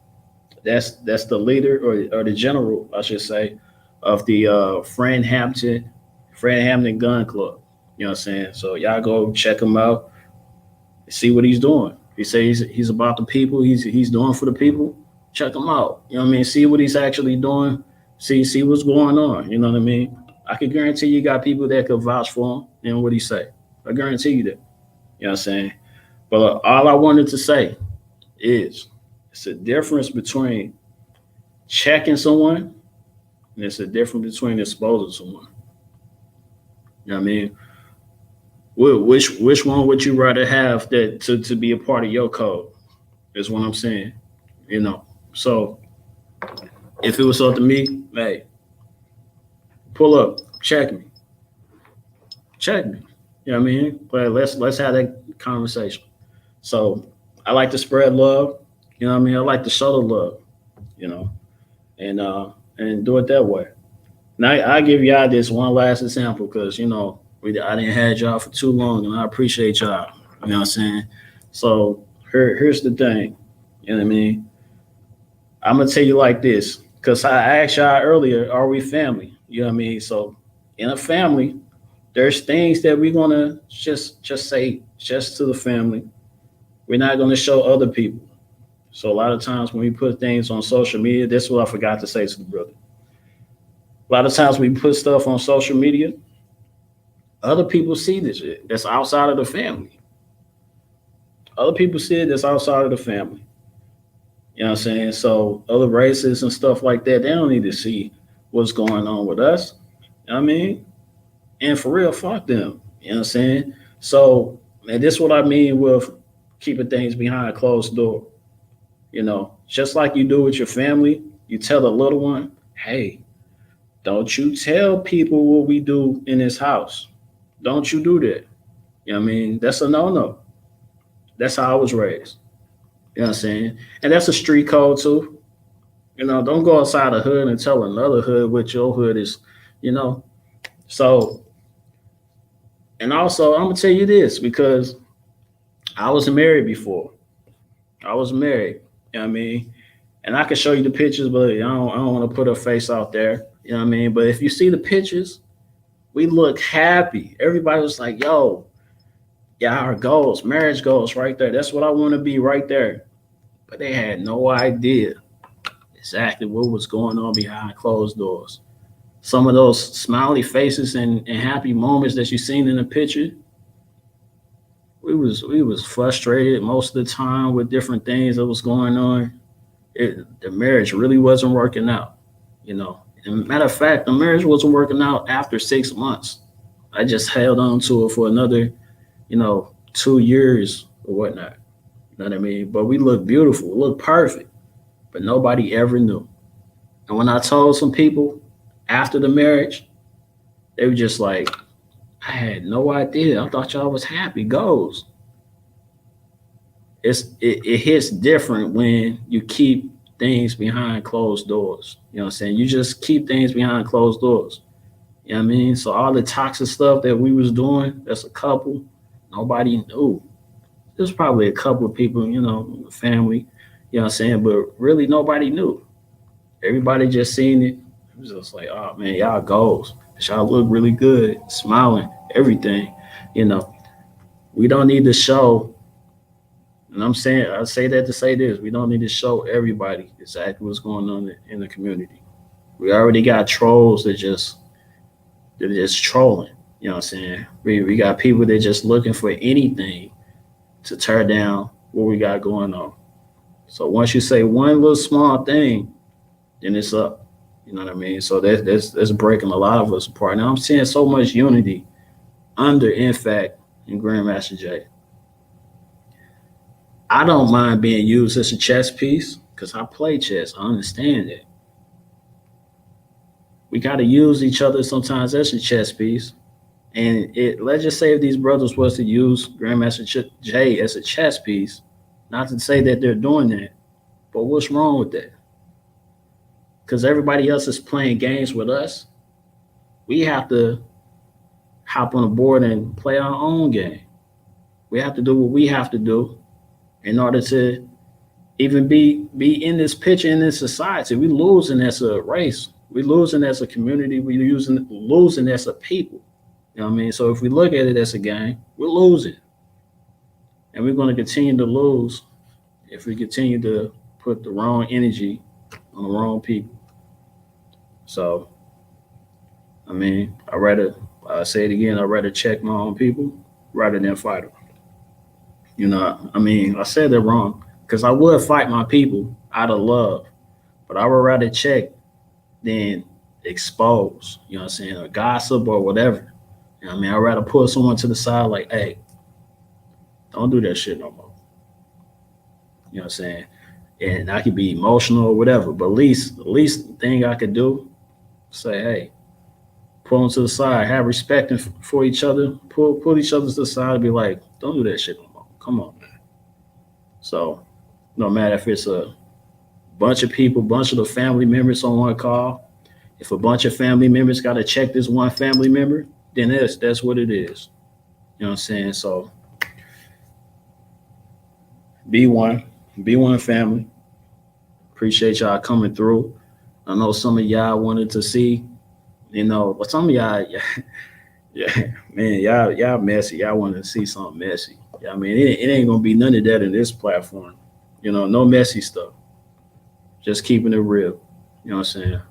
Speaker 3: that's the leader or the general, I should say, of the Fred Hampton Gun Club. You know what I'm saying? So y'all go check him out, see what he's doing. He says he's about the people. He's doing for the people. Check him out. You know what I mean? See what he's actually doing. See what's going on. You know what I mean? I can guarantee you got people that could vouch for him and what he say. I guarantee you that. You know what I'm saying? But all I wanted to say is it's a difference between checking someone and it's a difference between exposing someone. You know what I mean? Which one would you rather have that to be a part of your code is what I'm saying. You know. So if it was up to me, hey, pull up, check me. You know what I mean? But let's have that conversation. So I like to spread love. You know what I mean? I like to show the love, you know, and do it that way. Now I give y'all this one last example because, you know, I didn't have y'all for too long and I appreciate y'all. You know what I'm saying? So here's the thing. You know what I mean? I'm going to tell you like this, because I asked y'all earlier, are we family? You know what I mean? So in a family, there's things that we're going to just say just to the family. We're not going to show other people. So a lot of times when we put things on social media, this is what I forgot to say to the brother. A lot of times we put stuff on social media, other people see this shit that's outside of the family. Other people see it that's outside of the family. You know what I'm saying? So other races and stuff like that, they don't need to see what's going on with us. You know what I mean? And for real, fuck them. You know what I'm saying? So, and this is what I mean with keeping things behind a closed door. You know, just like you do with your family, you tell the little one, hey, don't you tell people what we do in this house. Don't you do that. You know what I mean? That's a no-no. That's how I was raised. You know what I'm saying? And that's a street code too. You know, don't go outside the hood and tell another hood what your hood is, you know. So, and also I'm gonna tell you this because I was married before. I was married. You know what I mean? And I can show you the pictures, but I don't want to put her face out there. You know what I mean? But if you see the pictures, we look happy. Everybody was like, yo, yeah, our goals, marriage goals right there. That's what I want to be right there. But they had no idea exactly what was going on behind closed doors. Some of those smiley faces and happy moments that you seen in the picture, we was frustrated most of the time with different things that was going on. The marriage really wasn't working out, you know. And matter of fact, the marriage wasn't working out after 6 months. I just held on to it for another, 2 years or whatnot. You know what I mean? But we looked beautiful, we looked perfect, but nobody ever knew. And when I told some people after the marriage, they were just like, I had no idea. I thought y'all was happy. Goals. It hits different when you keep things behind closed doors. You know what I'm saying? You just keep things behind closed doors. You know what I mean? So all the toxic stuff that we was doing, that's a couple, nobody knew. There's probably a couple of people, family, you know what I'm saying? But really nobody knew. Everybody just seen it. It was just like, oh man, y'all goals. Y'all look really good, smiling, everything. We don't need to show. And I say that to say this, we don't need to show everybody exactly what's going on in the community. We already got trolls they're just trolling. You know what I'm saying? We got people that just looking for anything to tear down what we got going on. So once you say one little small thing, then it's up. You know what I mean? So that's breaking a lot of us apart. Now I'm seeing so much unity under, in fact, in Grandmaster Jay. I don't mind being used as a chess piece because I play chess. I understand that. We got to use each other sometimes as a chess piece. And let's just say if these brothers was to use Grandmaster Jay as a chess piece, not to say that they're doing that, but what's wrong with that? Because everybody else is playing games with us. We have to hop on a board and play our own game. We have to do what we have to do in order to even be in this picture, in this society. We losing as a race. We losing as a community. We losing as a people. You know what I mean? So if we look at it as a game, we're losing. And we're going to continue to lose if we continue to put the wrong energy on the wrong people. So, I mean, I say it again, I'd rather check my own people rather than fight them. I said that wrong because I would fight my people out of love, but I would rather check than expose, you know what I'm saying, or gossip or whatever. I'd rather pull someone to the side like, hey, don't do that shit no more. You know what I'm saying? And I could be emotional or whatever, but the least thing I could do, say, hey, pull them to the side, have respect for each other, pull each other to the side and be like, don't do that shit no more. Come on, man. So no matter if it's a bunch of people, bunch of the family members on one call, if a bunch of family members got to check this one family member, then that's what it is. You know what I'm saying? So be one family. Appreciate y'all coming through. I know some of y'all wanted to see, but some of y'all, yeah, man, y'all messy. Y'all wanted to see something messy. Yeah, it ain't gonna be none of that in this platform. No messy stuff. Just keeping it real. You know what I'm saying?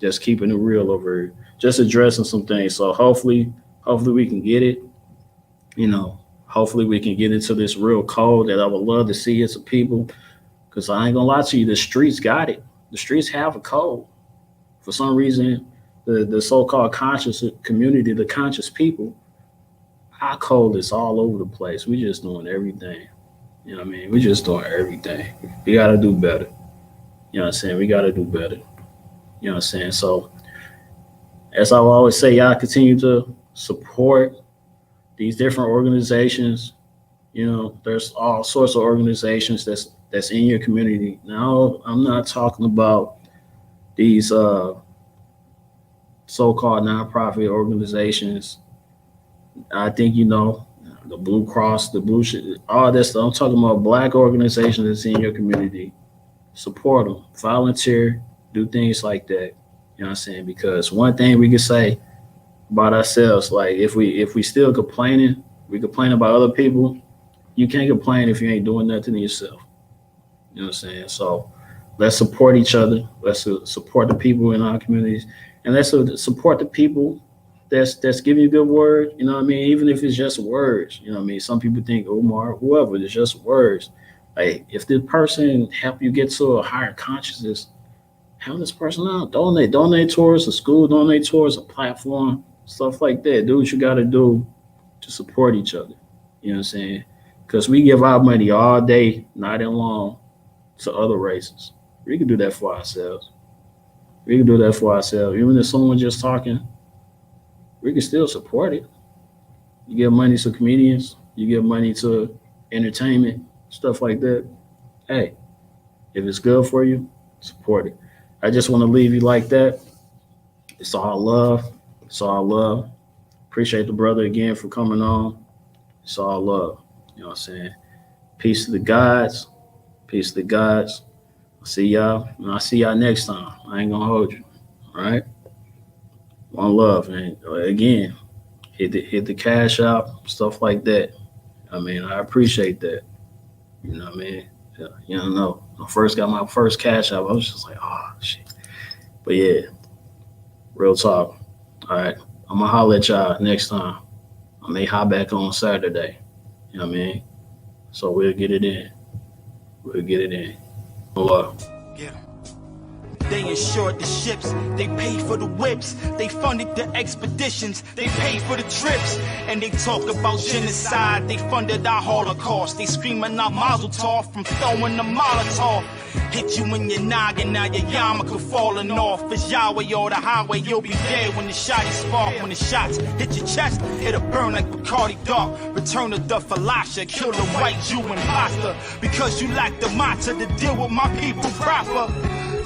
Speaker 3: just keeping it real over here, just addressing some things. So hopefully we can get it. You know, hopefully we can get into this real code that I would love to see as a people. Because I ain't gonna lie to you, the streets got it. The streets have a code. For some reason, the so-called conscious community, the conscious people, our code is all over the place. We just doing everything. You know what I mean? We just doing everything. We gotta do better. You know what I'm saying? We gotta do better. You know what I'm saying? So, as I will always say, y'all continue to support these different organizations. You know, there's all sorts of organizations that's in your community. Now, I'm not talking about these so-called nonprofit organizations. I think, you know, the Blue Cross, the Blue shit, all that stuff. I'm talking about Black organizations that's in your community. Support them, volunteer, do things like that. You know what I'm saying? Because one thing we can say about ourselves, like if we still complaining, we complain about other people. You can't complain if you ain't doing nothing to yourself. You know what I'm saying? So let's support each other. Let's support the people in our communities, and let's support the people that's giving you good word. You know what I mean? Even if it's just words. You know what I mean? Some people think Omar, whoever, it's just words. Like if this person help you get to a higher consciousness, help this person out. Donate towards a school, donate towards a platform, stuff like that. Do what you got to do to support each other. You know what I'm saying? Because we give our money all day, night and long, to other races. We can do that for ourselves. Even if someone just talking, we can still support it. You give money to comedians, you give money to entertainment, stuff like that. Hey, if it's good for you, support it. I just want to leave you like that. It's all love. Appreciate the brother again for coming on. It's all love. You know what I'm saying? Peace to the gods. I'll see y'all. And I'll see y'all next time. I ain't gonna hold you. All right? One love. And again, hit the cash out, stuff like that. I mean, I appreciate that. You know what I mean? You know, when I first got my first cash out, I was just like, oh, shit. But yeah, real talk. All right. I'm gonna holler at y'all next time. I may hop back on Saturday. You know what I mean? So we'll get it in. Hello.
Speaker 1: Yeah. They insured the ships, they paid for the whips, they funded the expeditions, they paid for the trips, and they talk about genocide, they funded our Holocaust, they screaming out Mazel Tov from throwing the Molotov. Hit you in your noggin, now your yarmulke falling off. It's Yahweh or the highway, you'll be dead when the shotties spark. When the shots hit your chest, it'll burn like Bacardi Dark. Return of the Falasha, kill the white Jew imposter. Because you lack the matzah to deal with my people proper.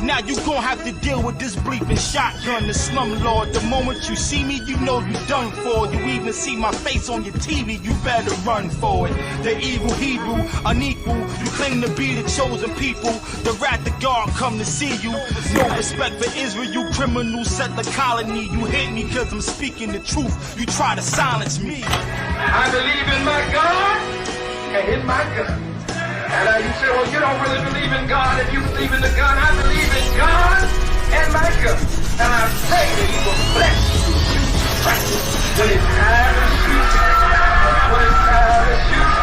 Speaker 1: Now you gon' have to deal with this bleeping shotgun, the slumlord. The moment you see me, you know you done for. You even see my face on your TV, you better run for it. The evil Hebrew, unequal, you claim to be the chosen people. The wrath of God come to see you. No respect for Israel, you criminals set the colony. You hate me cause I'm speaking the truth, you try to silence me.
Speaker 2: I believe in my God and in my gun. And you say, well, you don't really believe in God. If you believe in the gun, I believe in God and my gun. And I pray that He will bless you. When it's time to shoot, when it's time to shoot.